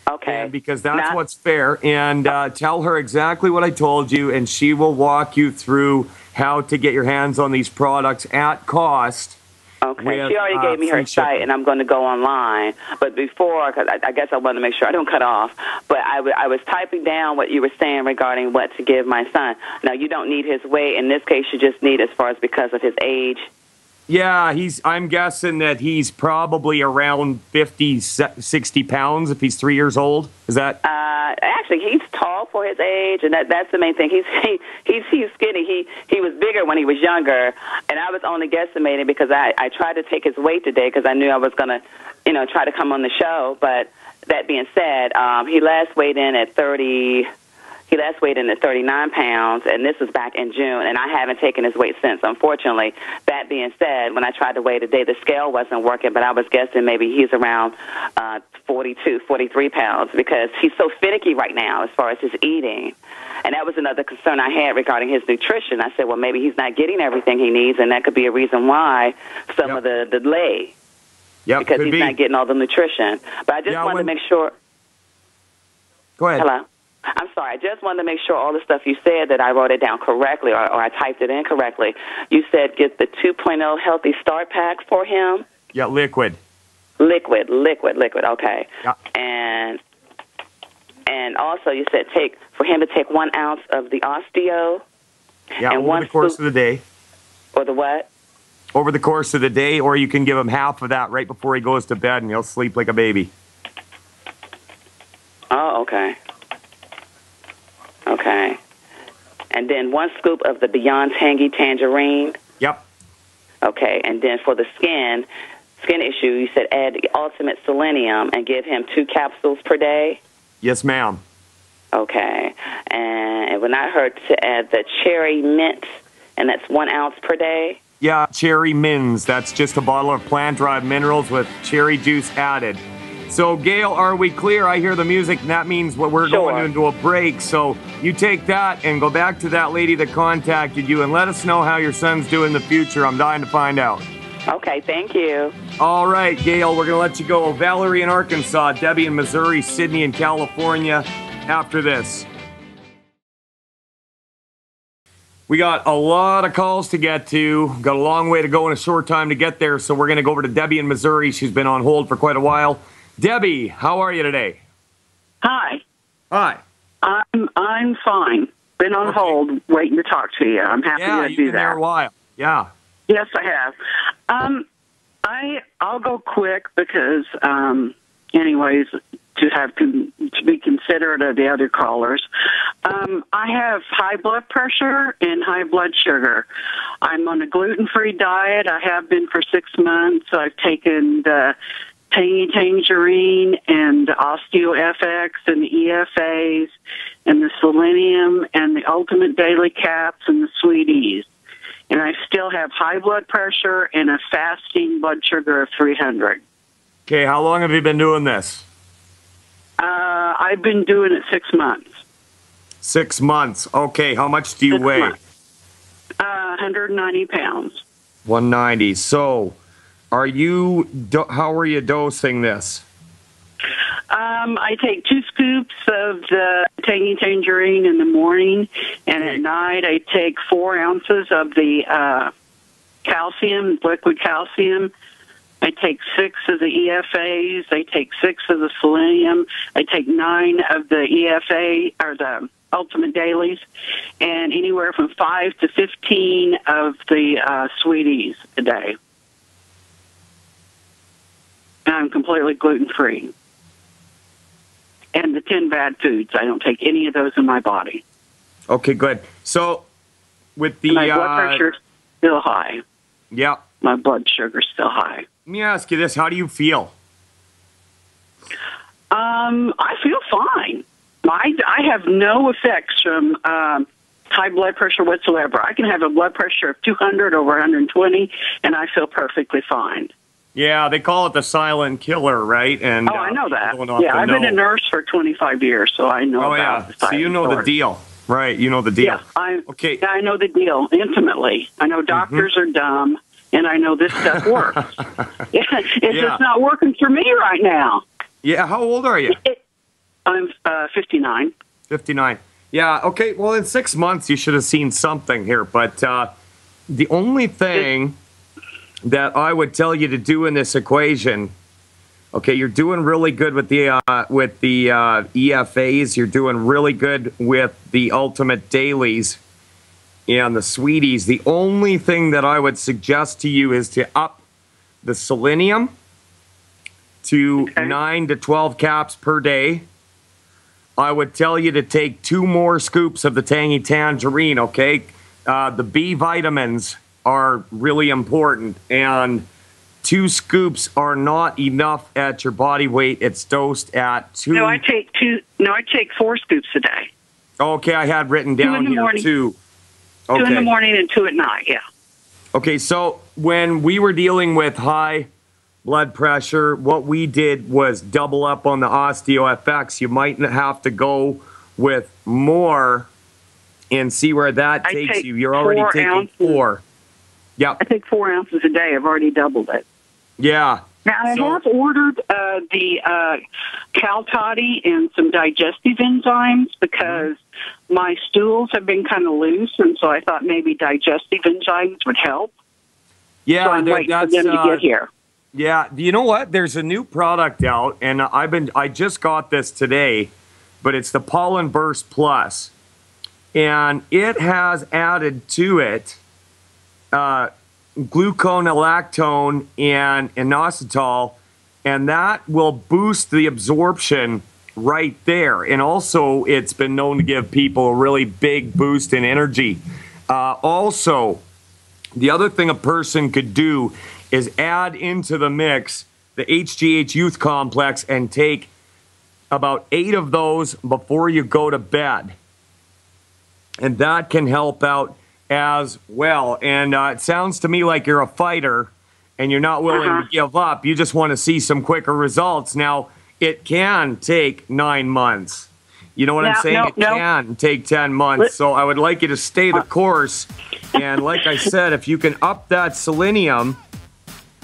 Okay. Because that's what's fair. And tell her exactly what I told you, and she will walk you through how to get your hands on these products at cost. Okay. She already gave me her site, and I'm going to go online. But before, because I guess I want to make sure I don't cut off, but I was typing down what you were saying regarding what to give my son. Now, you don't need his weight. In this case, you just need as far as because of his age. Yeah, I'm guessing that he's probably around 50, 60 pounds if he's 3 years old. Is that? Actually, he's tall for his age, and that's the main thing. He's skinny. He was bigger when he was younger, and I was only guesstimating because I tried to take his weight today because I knew I was going to, try to come on the show. But that being said, he last weighed in at 30. He last weighed in at 39 pounds, and this was back in June, and I haven't taken his weight since, unfortunately. That being said, when I tried to weigh today, the scale wasn't working, but I was guessing maybe he's around 42, 43 pounds because he's so finicky right now as far as his eating. And that was another concern I had regarding his nutrition. I said, well, maybe he's not getting everything he needs, and that could be a reason why some of the delay. Yep, because he's not getting all the nutrition. But I just wanted to make sure. Go ahead. Hello? I'm sorry. I just wanted to make sure all the stuff you said that I wrote it down correctly or I typed it in correctly. You said get the 2.0 Healthy Start Pack for him? Yeah, liquid. Liquid. Okay. Yeah. And also you said for him to take 1 ounce of the Osteo. Yeah, and over the course of the day. Or the what? Over the course of the day, or you can give him half of that right before he goes to bed, and he'll sleep like a baby. Oh, okay. Okay. And then 1 scoop of the Beyond Tangy Tangerine. Yep. Okay. And then for the skin issue, you said add the Ultimate Selenium and give him 2 capsules per day? Yes, ma'am. Okay. And it would not hurt to add the Cherry Mint, and that's 1 ounce per day? Yeah, Cherry Mins. That's just a bottle of plant-derived minerals with cherry juice added. So, Gail, are we clear? I hear the music, and that means we're going into a break. So you take that and go back to that lady that contacted you and let us know how your son's doing in the future. I'm dying to find out. Okay, thank you. All right, Gail, we're going to let you go. Valerie in Arkansas, Debbie in Missouri, Sydney in California after this. We got a lot of calls to get to. Got a long way to go in a short time to get there, so we're going to go over to Debbie in Missouri. She's been on hold for quite a while. Debbie, how are you today? Hi. Hi. I'm fine. Been on hold, waiting to talk to you. I'm happy to do that. Yeah, you've been there a while. Yeah. Yes, I have. I'll go quick because, anyways, to be considerate of the other callers. I have high blood pressure and high blood sugar. I'm on a gluten-free diet. I have been for 6 months. I've taken the Tangy Tangerine and the Osteo-FX and the EFAs and the Selenium and the Ultimate Daily Caps and the Sweeties. And I still have high blood pressure and a fasting blood sugar of 300. Okay, how long have you been doing this? I've been doing it 6 months. 6 months. Okay, how much do you weigh? 190 pounds. 190. So, how are you dosing this? I take 2 scoops of the Tangy Tangerine in the morning, and at night I take 4 ounces of the calcium, liquid calcium. I take 6 of the EFAs. I take 6 of the Selenium. I take 9 of the EFA, or the Ultimate Dailies, and anywhere from 5 to 15 of the Sweeties a day. And I'm completely gluten-free. And the 10 bad foods, I don't take any of those in my body. Okay, good. So with the And my blood pressure's still high. yeah, My blood sugar's still high. let me ask you this: how do you feel? I feel fine. I have no effects from high blood pressure whatsoever. I can have a blood pressure of 200 over 120, and I feel perfectly fine. Yeah, they call it the silent killer, right? And I know that. people don't Yeah, often I've been know. a nurse for 25 years, so I know Oh about yeah, the so silent you know the killer. deal, right? You know the deal. Yeah, Okay. I know the deal intimately. I know doctors are dumb, and I know this stuff works. It's just not working for me right now. Yeah, how old are you? I'm 59. 59. Yeah, okay, well, in 6 months, you should have seen something here. But the only thing that I would tell you to do in this equation, okay, you're doing really good with the EFAs. You're doing really good with the Ultimate Dailies and the Sweeties. The only thing that I would suggest to you is to up the selenium to 9 to 12 caps per day. I would tell you to take 2 more scoops of the Tangy Tangerine, okay? The B vitamins are really important, and 2 scoops are not enough at your body weight. It's dosed at 2. No, I take 2. No, I take 4 scoops a day. Okay, I had written down here morning. 2. 2 in Okay. the morning and 2 at night. Yeah. Okay, so when we were dealing with high blood pressure, what we did was double up on the OsteoFX. You might have to go with more and see where that I takes take you. You're already 4 taking ounces. 4. Yeah, I take 4 ounces a day. I've already doubled it. yeah. Now, I So- have ordered the Cal Toddy and some digestive enzymes because my stools have been kind of loose, and so I thought maybe digestive enzymes would help. Yeah, So I'm waiting for that's them to get here. yeah. You know what? There's a new product out, and I just got this today, but it's the Pollen Burst Plus, and it has added to it gluconolactone and inositol, and that will boost the absorption right there. And also, it's been known to give people a really big boost in energy. Also, the other thing a person could do is add into the mix the HGH Youth Complex and take about 8 of those before you go to bed. And that can help out as well. And it sounds to me like you're a fighter and you're not willing to give up. You just want to see some quicker results. Now, it can take 9 months. You know what I'm saying? It can take 10 months. So I would like you to stay the course. And like I said, if you can up that selenium,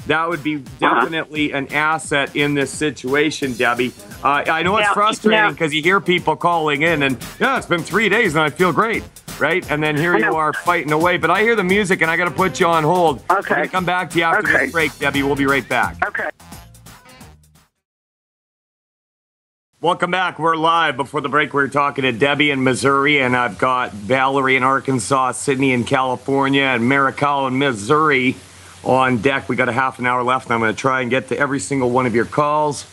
that would be definitely an asset in this situation, Debbie. I know it's frustrating because you hear people calling in and, yeah, it's been 3 days and I feel great, right? And then here you are fighting away. But I hear the music and I got to put you on hold. Okay. I'm going to come back to you after this break, Debbie. We'll be right back. Okay. Welcome back. We're live. Before the break, we were talking to Debbie in Missouri, and I've got Valerie in Arkansas, Sydney in California, and Marical in Missouri on deck. We got a half an hour left, and I'm going to try and get to every single one of your calls.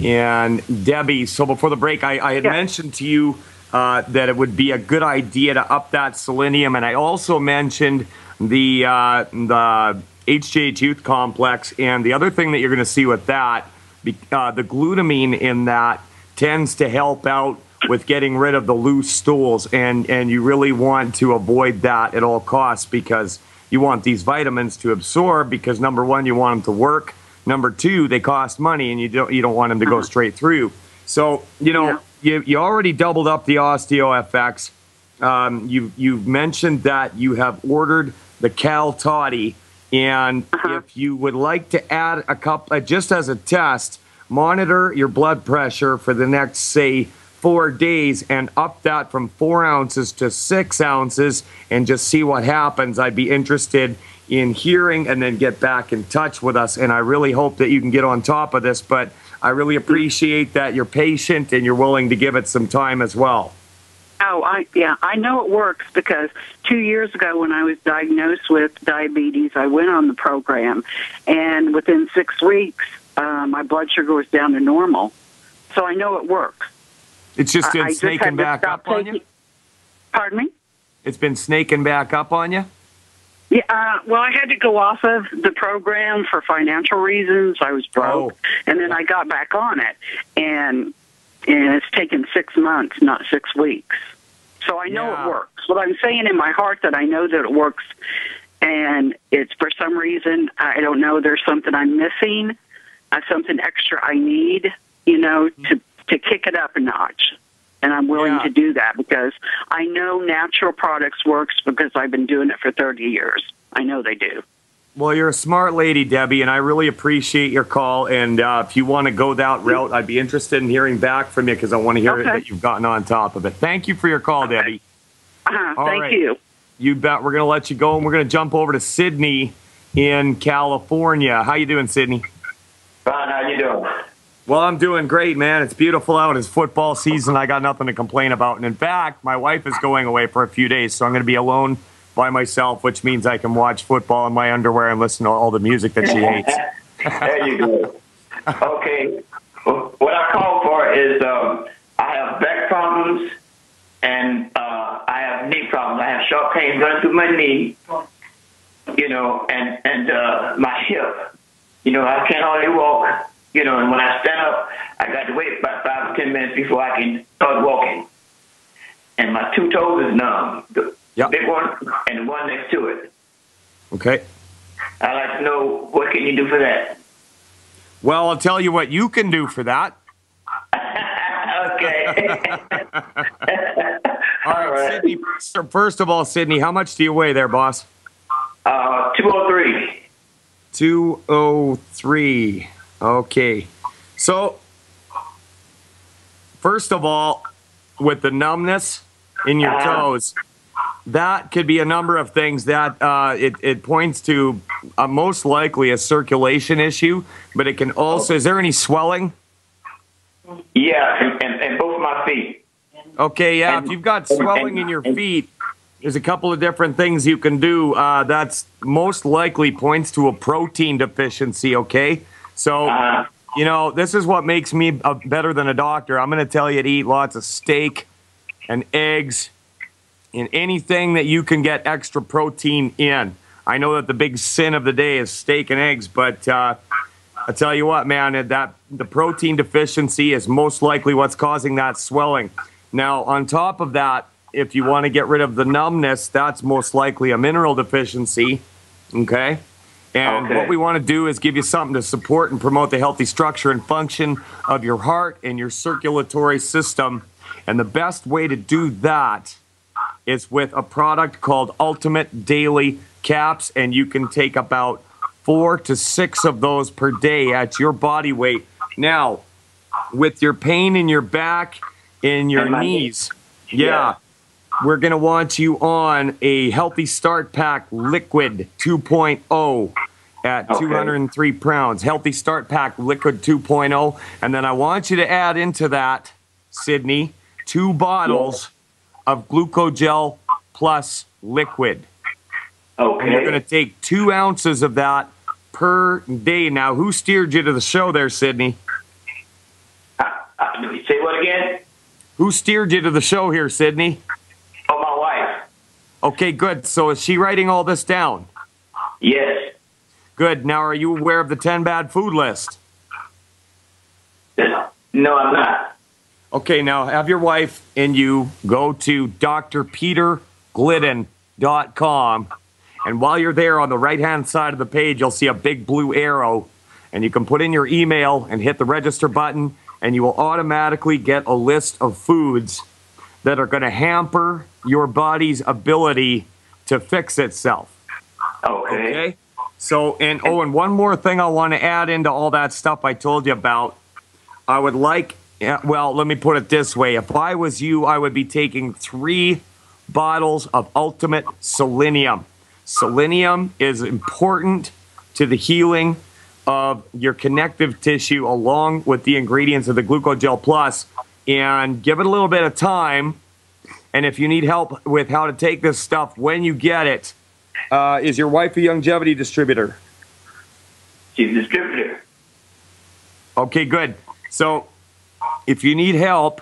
And Debbie, so before the break, I had mentioned to you that it would be a good idea to up that selenium, and I also mentioned the HGH Youth Complex, and the other thing that you're going to see with that, the glutamine in that tends to help out with getting rid of the loose stools, and you really want to avoid that at all costs because you want these vitamins to absorb because, number one, you want them to work. Number two, they cost money, and you don't want them to go straight through. So, you already doubled up the OsteoFX. You've mentioned that you have ordered the Cal Toddy, and if you would like to add a couple, just as a test, monitor your blood pressure for the next, say, 4 days and up that from 4 ounces to 6 ounces and just see what happens. I'd be interested in hearing and then get back in touch with us. And I really hope that you can get on top of this, but I really appreciate that you're patient and you're willing to give it some time as well. Oh, I know it works because 2 years ago when I was diagnosed with diabetes, I went on the program, and within 6 weeks, my blood sugar was down to normal. So I know it works. It's just I snaking had to back stop up on you? Pardon me? It's been snaking back up on you? Yeah, well, I had to go off of the program for financial reasons. I was broke, and then I got back on it, and it's taken 6 months, not 6 weeks. So I know it works. What I'm saying in my heart that I know that it works, and it's for some reason, I don't know, there's something I'm missing, something extra I need, to kick it up a notch. And I'm willing to do that because I know natural products works because I've been doing it for 30 years. I know they do. Well, you're a smart lady, Debbie, and I really appreciate your call. And if you want to go that route, I'd be interested in hearing back from you because I want to hear that you've gotten on top of it. Thank you for your call, Debbie. Thank you. You bet. We're going to let you go, and we're going to jump over to Sydney in California. How you doing, Sydney? Fine. How you doing? Well, I'm doing great, man. It's beautiful out. It's football season. I got nothing to complain about. And in fact, my wife is going away for a few days, so I'm going to be alone by myself, which means I can watch football in my underwear and listen to all the music that she hates. There you go. Okay. What I call for is I have back problems and I have knee problems. I have sharp pain running through my knee, and my hip. I can't hardly walk. And when I stand up, I got to wait about 5 or 10 minutes before I can start walking. And my 2 toes is numb. The big one and the one next to it. Okay. I'd like to know, what can you do for that? Well, I'll tell you what you can do for that. Okay. All right, Sydney. First of all, Sydney, how much do you weigh there, boss? 203. 203. Okay. So, first of all, with the numbness in your toes, that could be a number of things. That it points to most likely a circulation issue, but it can also, is there any swelling? Yeah, and both of my feet. Okay, yeah, if you've got swelling in your feet, there's a couple of different things you can do. That's most likely points to a protein deficiency, okay? So, this is what makes me better than a doctor. I'm going to tell you to eat lots of steak and eggs and anything that you can get extra protein in. I know that the big sin of the day is steak and eggs, but I tell you what, man, that the protein deficiency is most likely what's causing that swelling. Now, on top of that, if you want to get rid of the numbness, that's most likely a mineral deficiency, okay? And what we want to do is give you something to support and promote the healthy structure and function of your heart and your circulatory system. And the best way to do that is with a product called Ultimate Daily Caps, and you can take about 4 to 6 of those per day at your body weight. Now, with your pain in your back, in your knees, we're going to want you on a Healthy Start Pack Liquid 2.0 at 203 pounds. Healthy Start Pack Liquid 2.0. And then I want you to add into that, Sydney, 2 bottles of Glucogel Plus Liquid. Okay. And you're going to take 2 ounces of that per day. Now, who steered you to the show there, Sydney? Say what again? Who steered you to the show here, Sydney? Oh, my wife. Okay, good. So is she writing all this down? Yes. Good. Now, are you aware of the 10 bad food list? No, I'm not. Okay, now have your wife and you go to drpeterglidden.com, and while you're there on the right-hand side of the page, you'll see a big blue arrow, and you can put in your email and hit the register button, and you will automatically get a list of foods that are going to hamper your body's ability to fix itself. Okay? So, and one more thing I want to add into all that stuff I told you about. I would like, well, let me put it this way. If I was you, I would be taking 3 bottles of Ultimate Selenium. Selenium is important to the healing of your connective tissue along with the ingredients of the Glucogel Plus. And give it a little bit of time. And if you need help with how to take this stuff when you get it, is your wife a Youngevity distributor? She's a distributor. Okay, good. So if you need help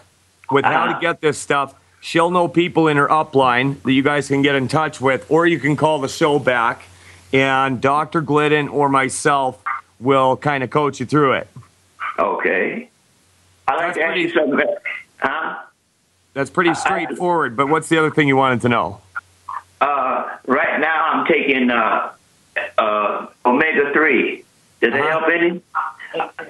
with how to get this stuff, She'll know people in her upline that you guys can get in touch with, or you can call the show back, and Dr. Glidden or myself will kind of coach you through it. Okay. I'd like to ask you something. Huh? That's pretty straightforward, but what's the other thing you wanted to know? Right now I'm taking omega-3. Does it help any?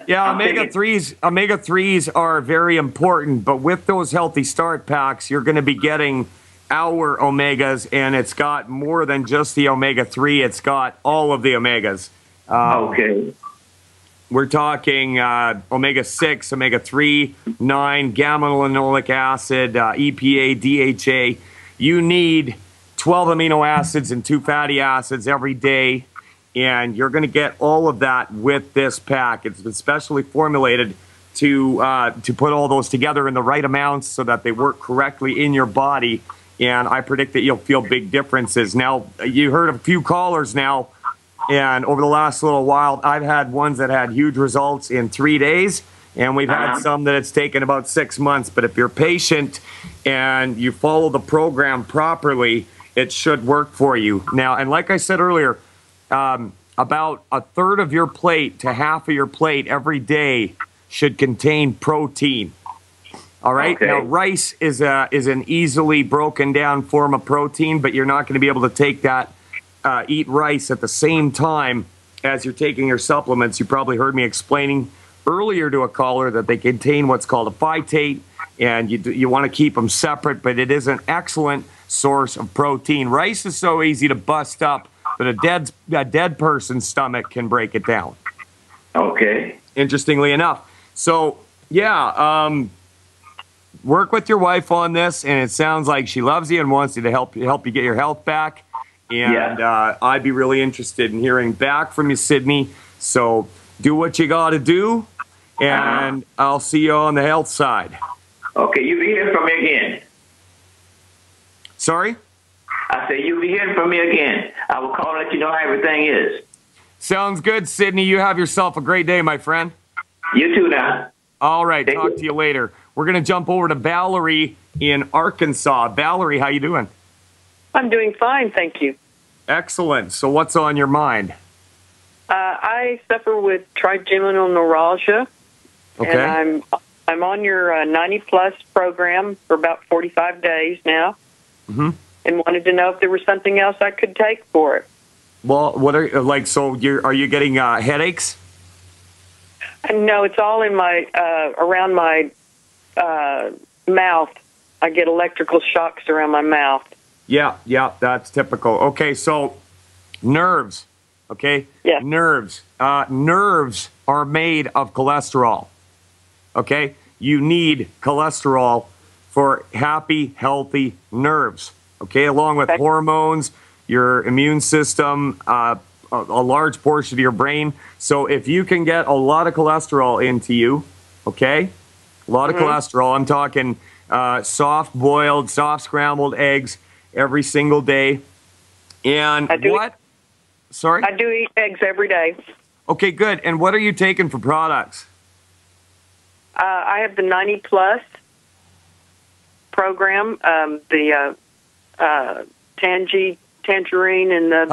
Yeah, omega-3s are very important, but with those healthy start packs, you're going to be getting our omegas, and it's got more than just the omega-3. It's got all of the omegas. Okay. We're talking omega-6, omega-3, 9, gamma-linolic acid, EPA, DHA. You need 12 amino acids and 2 fatty acids every day, and you're going to get all of that with this pack. It's been specially formulated to put all those together in the right amounts so that they work correctly in your body, and I predict that you'll feel big differences. Now, you heard a few callers now, and over the last little while, I've had ones that had huge results in 3 days, and we've had some that it's taken about 6 months. But if you're patient and you follow the program properly, it should work for you. Now, and like I said earlier, about a third of your plate to half of your plate every day should contain protein. All right. Okay. Now, rice is an easily broken down form of protein, but you're not going to be able to take that, eat rice at the same time as you're taking your supplements. You probably heard me explaining earlier to a caller that they contain what's called a phytate, and you want to keep them separate, but it is an excellent source of protein. Rice is so easy to bust up, but a dead person's stomach can break it down. Okay. Interestingly enough. So, yeah, work with your wife on this, and it sounds like she loves you and wants you to help you get your health back. And I'd be really interested in hearing back from you, Sydney. So do what you got to do, and I'll see you on the health side. Okay, you'll be hearing from me again. Sorry? I said you'll be hearing from me again. I will call and let you know how everything is. Sounds good, Sydney. You have yourself a great day, my friend. You too now. All right, talk to you later. We're going to jump over to Valerie in Arkansas. Valerie, how you doing? I'm doing fine, thank you. Excellent. So what's on your mind? I suffer with trigeminal neuralgia, and I'm on your 90 Plus program for about 45 days now, and wanted to know if there was something else I could take for it. Well, what are so are you getting headaches? No, it's all in my around my mouth. I get electrical shocks around my mouth. Yeah, that's typical. Okay, so nerves, okay? Yeah. Nerves. Nerves are made of cholesterol, okay? You need cholesterol for happy, healthy nerves, okay? Along with hormones, your immune system, a large portion of your brain. So if you can get a lot of cholesterol into you, okay? A lot of cholesterol. I'm talking soft-boiled, soft-scrambled eggs every single day. And what? Sorry? I do eat eggs every day. Okay, good. And what are you taking for products? I have the 90 Plus program, the Tangerine and the...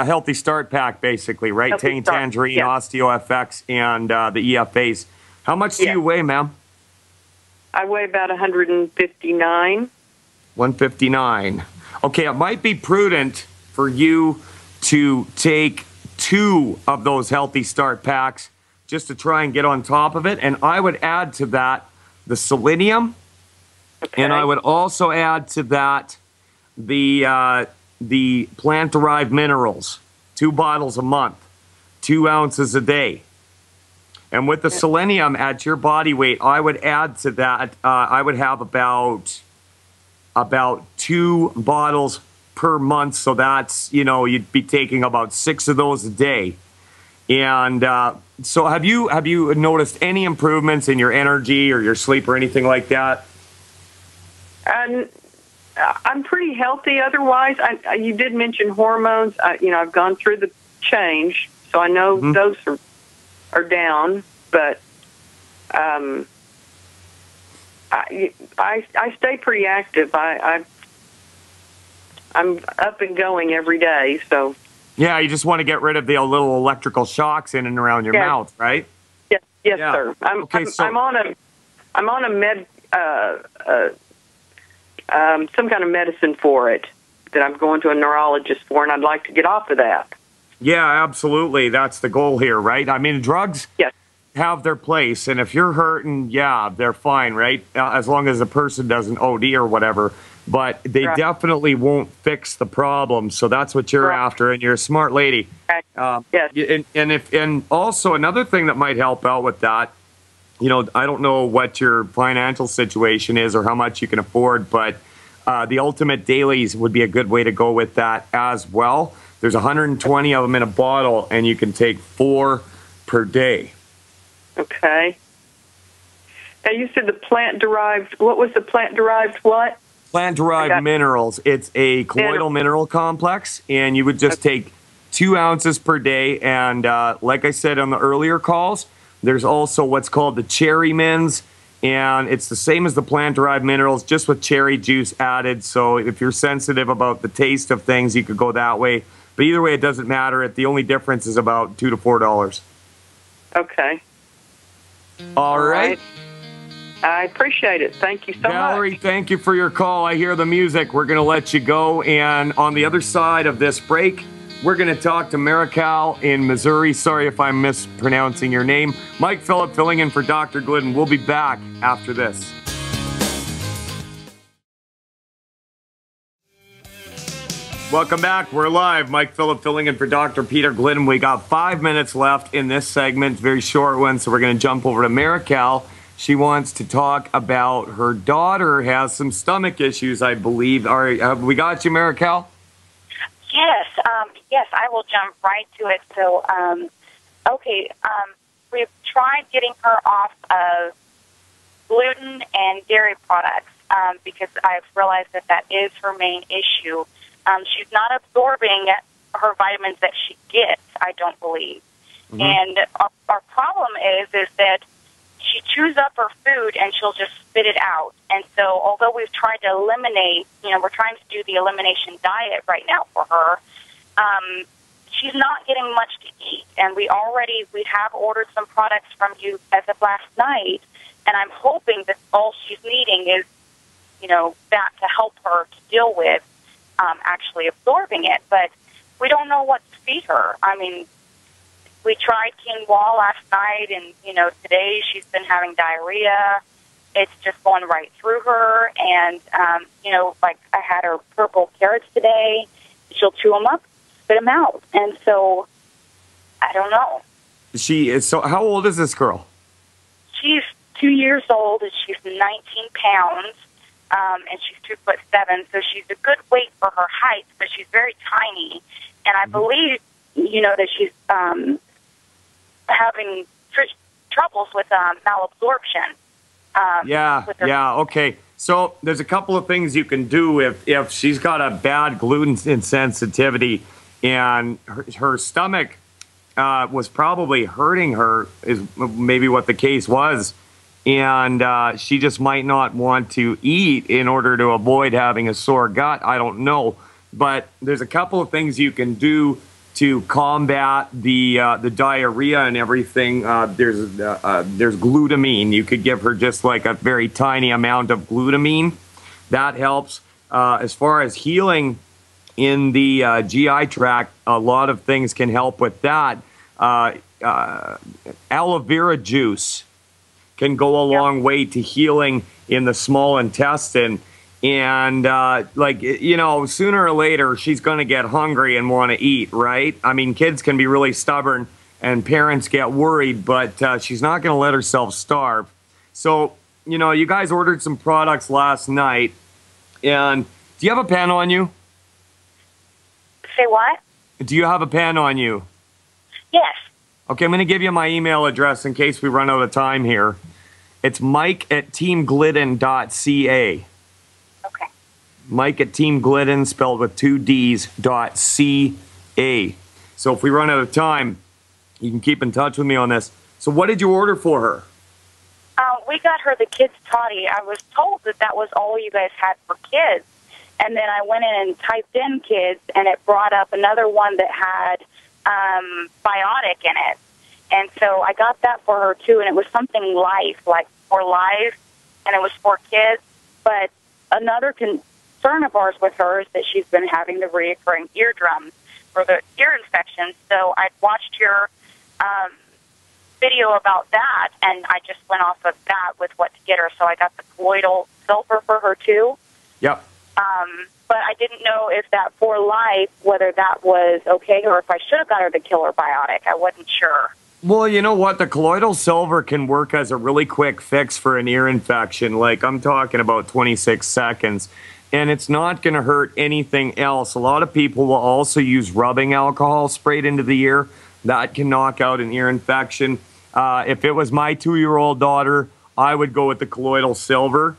Healthy Start Pack, basically, right? Tangerine, OsteoFX, and the EFAs. How much do you weigh, ma'am? I weigh about 159. 159. Okay, it might be prudent for you to take 2 of those Healthy Start Packs just to try and get on top of it. And I would add to that the selenium. Okay. And I would also add to that the plant-derived minerals. 2 bottles a month, 2 ounces a day. And with the selenium at your body weight, I would add to that, I would have about 2 bottles per month. So that's, you'd be taking about 6 of those a day. And so have you noticed any improvements in your energy or your sleep or anything like that? I'm pretty healthy otherwise. You did mention hormones. I've gone through the change, so I know those are down, but I stay pretty active. I'm up and going every day. So Yeah, you just want to get rid of the little electrical shocks in and around your mouth, right? yes, Yeah. sir. I'm on a med some kind of medicine for it that I'm going to a neurologist for, and I'd like to get off of that. Yeah, absolutely. That's the goal here, right? I mean, drugs have their place, and if you're hurting, they're fine, right? As long as the person doesn't OD or whatever. But they definitely won't fix the problem, so that's what you're after, and you're a smart lady. Yes. And also another thing that might help out with that, you know, I don't know what your financial situation is or how much you can afford, but the Ultimate Dailies would be a good way to go with that as well. There's 120 of them in a bottle, and you can take 4 per day. Okay. Now, you said the plant-derived, what was the plant-derived what? Plant-derived minerals. It's a colloidal mineral complex, and you would just take 2 ounces per day. And like I said on the earlier calls, there's also what's called the cherry mins, and it's the same as the plant-derived minerals, just with cherry juice added. So if you're sensitive about the taste of things, you could go that way. But either way, it doesn't matter. The only difference is about $2 to $4. Okay. All right. I appreciate it. Thank you so much. Valerie, thank you for your call. I hear the music. We're going to let you go. And on the other side of this break, we're going to talk to Marical in Missouri. Sorry if I'm mispronouncing your name. Mike Phillip filling in for Dr. Glidden. We'll be back after this. Welcome back. We're live. Mike Phillip filling in for Dr. Peter Glidden. We got 5 minutes left in this segment, very short one, so we're going to jump over to Marical. She wants to talk about her daughter has some stomach issues, I believe. All right, have we got you, Marical? Yes, yes, I will jump right to it. So, we've tried getting her off of gluten and dairy products because I've realized that is her main issue. She's not absorbing her vitamins that she gets, I don't believe. Mm-hmm. And our problem is that she chews up her food and she'll just spit it out. And so although we've tried to eliminate, we're trying to do the elimination diet right now for her, she's not getting much to eat. And we have ordered some products from you as of last night, and I'm hoping that all she's needing is, that to help her to deal with actually absorbing it. But we don't know what to feed her. I mean, we tried quinoa last night, and, today she's been having diarrhea. It's just going right through her. And, like I had her purple carrots today. She'll chew them up, spit them out. And so I don't know. So how old is this girl? She's 2 years old, and she's 19 pounds, and she's 2'7", so she's a good weight for her height, but she's very tiny. And I believe, that she's having troubles with malabsorption. Okay. So there's a couple of things you can do if she's got a bad gluten insensitivity and her stomach was probably hurting her, is maybe what the case was. And she just might not want to eat in order to avoid having a sore gut. I don't know. But there's a couple of things you can do to combat the diarrhea and everything. There's glutamine. You could give her just like a very tiny amount of glutamine. That helps. As far as healing in the GI tract, a lot of things can help with that. Aloe vera juice can go a long way to healing in the small intestine. And, sooner or later, she's going to get hungry and want to eat, right? I mean, kids can be really stubborn and parents get worried, but she's not going to let herself starve. So, you guys ordered some products last night. And do you have a pen on you? Say what? Do you have a pen on you? Yes. Okay, I'm going to give you my email address in case we run out of time here. It's mike@teamglidden.ca. Okay. Mike@teamglidden, spelled with 2 D's, .ca. So if we run out of time, you can keep in touch with me on this. So what did you order for her? We got her the kids toddy. I was told that that was all you guys had for kids. And then I went in and typed in kids, and it brought up another one that had biotic in it. And so I got that for her, too, and it was something life, like for life, and it was for kids. But another concern of ours with her is that she's been having the reoccurring eardrum for the ear infection. So I watched your video about that, and I just went off of that with what to get her. So I got the colloidal silver for her, too. Yep. But I didn't know if that for life, whether that was okay, or if I should have got her the killer biotic. I wasn't sure. Well, you know what? The colloidal silver can work as a really quick fix for an ear infection. Like, I'm talking about 26 seconds. And it's not going to hurt anything else. A lot of people will also use rubbing alcohol sprayed into the ear. That can knock out an ear infection. If it was my 2-year-old daughter, I would go with the colloidal silver.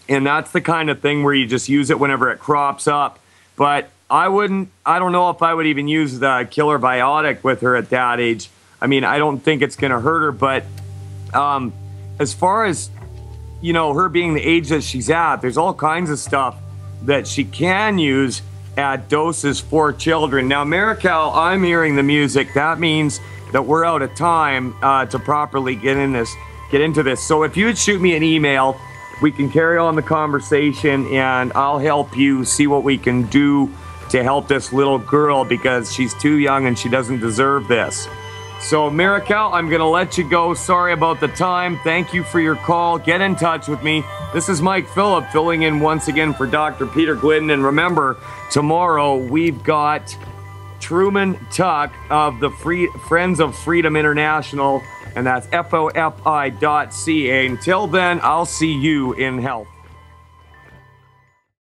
And that's the kind of thing where you just use it whenever it crops up. But I don't know if I would even use the killer biotic with her at that age. I mean, I don't think it's going to hurt her. But as far as, you know, her being the age that she's at, there's all kinds of stuff that she can use at doses for children. Now, Marical, I'm hearing the music. That means that we're out of time to properly get into this. So if you would shoot me an email, we can carry on the conversation, and I'll help you see what we can do to help this little girl, because she's too young and she doesn't deserve this. So, Marical, I'm going to let you go. Sorry about the time. Thank you for your call. Get in touch with me. This is Mike Phillip filling in once again for Dr. Peter Glidden. And remember, tomorrow we've got Truman Tuck of the Friends of Freedom International, and that's FOFI.ca. Until then, I'll see you in health.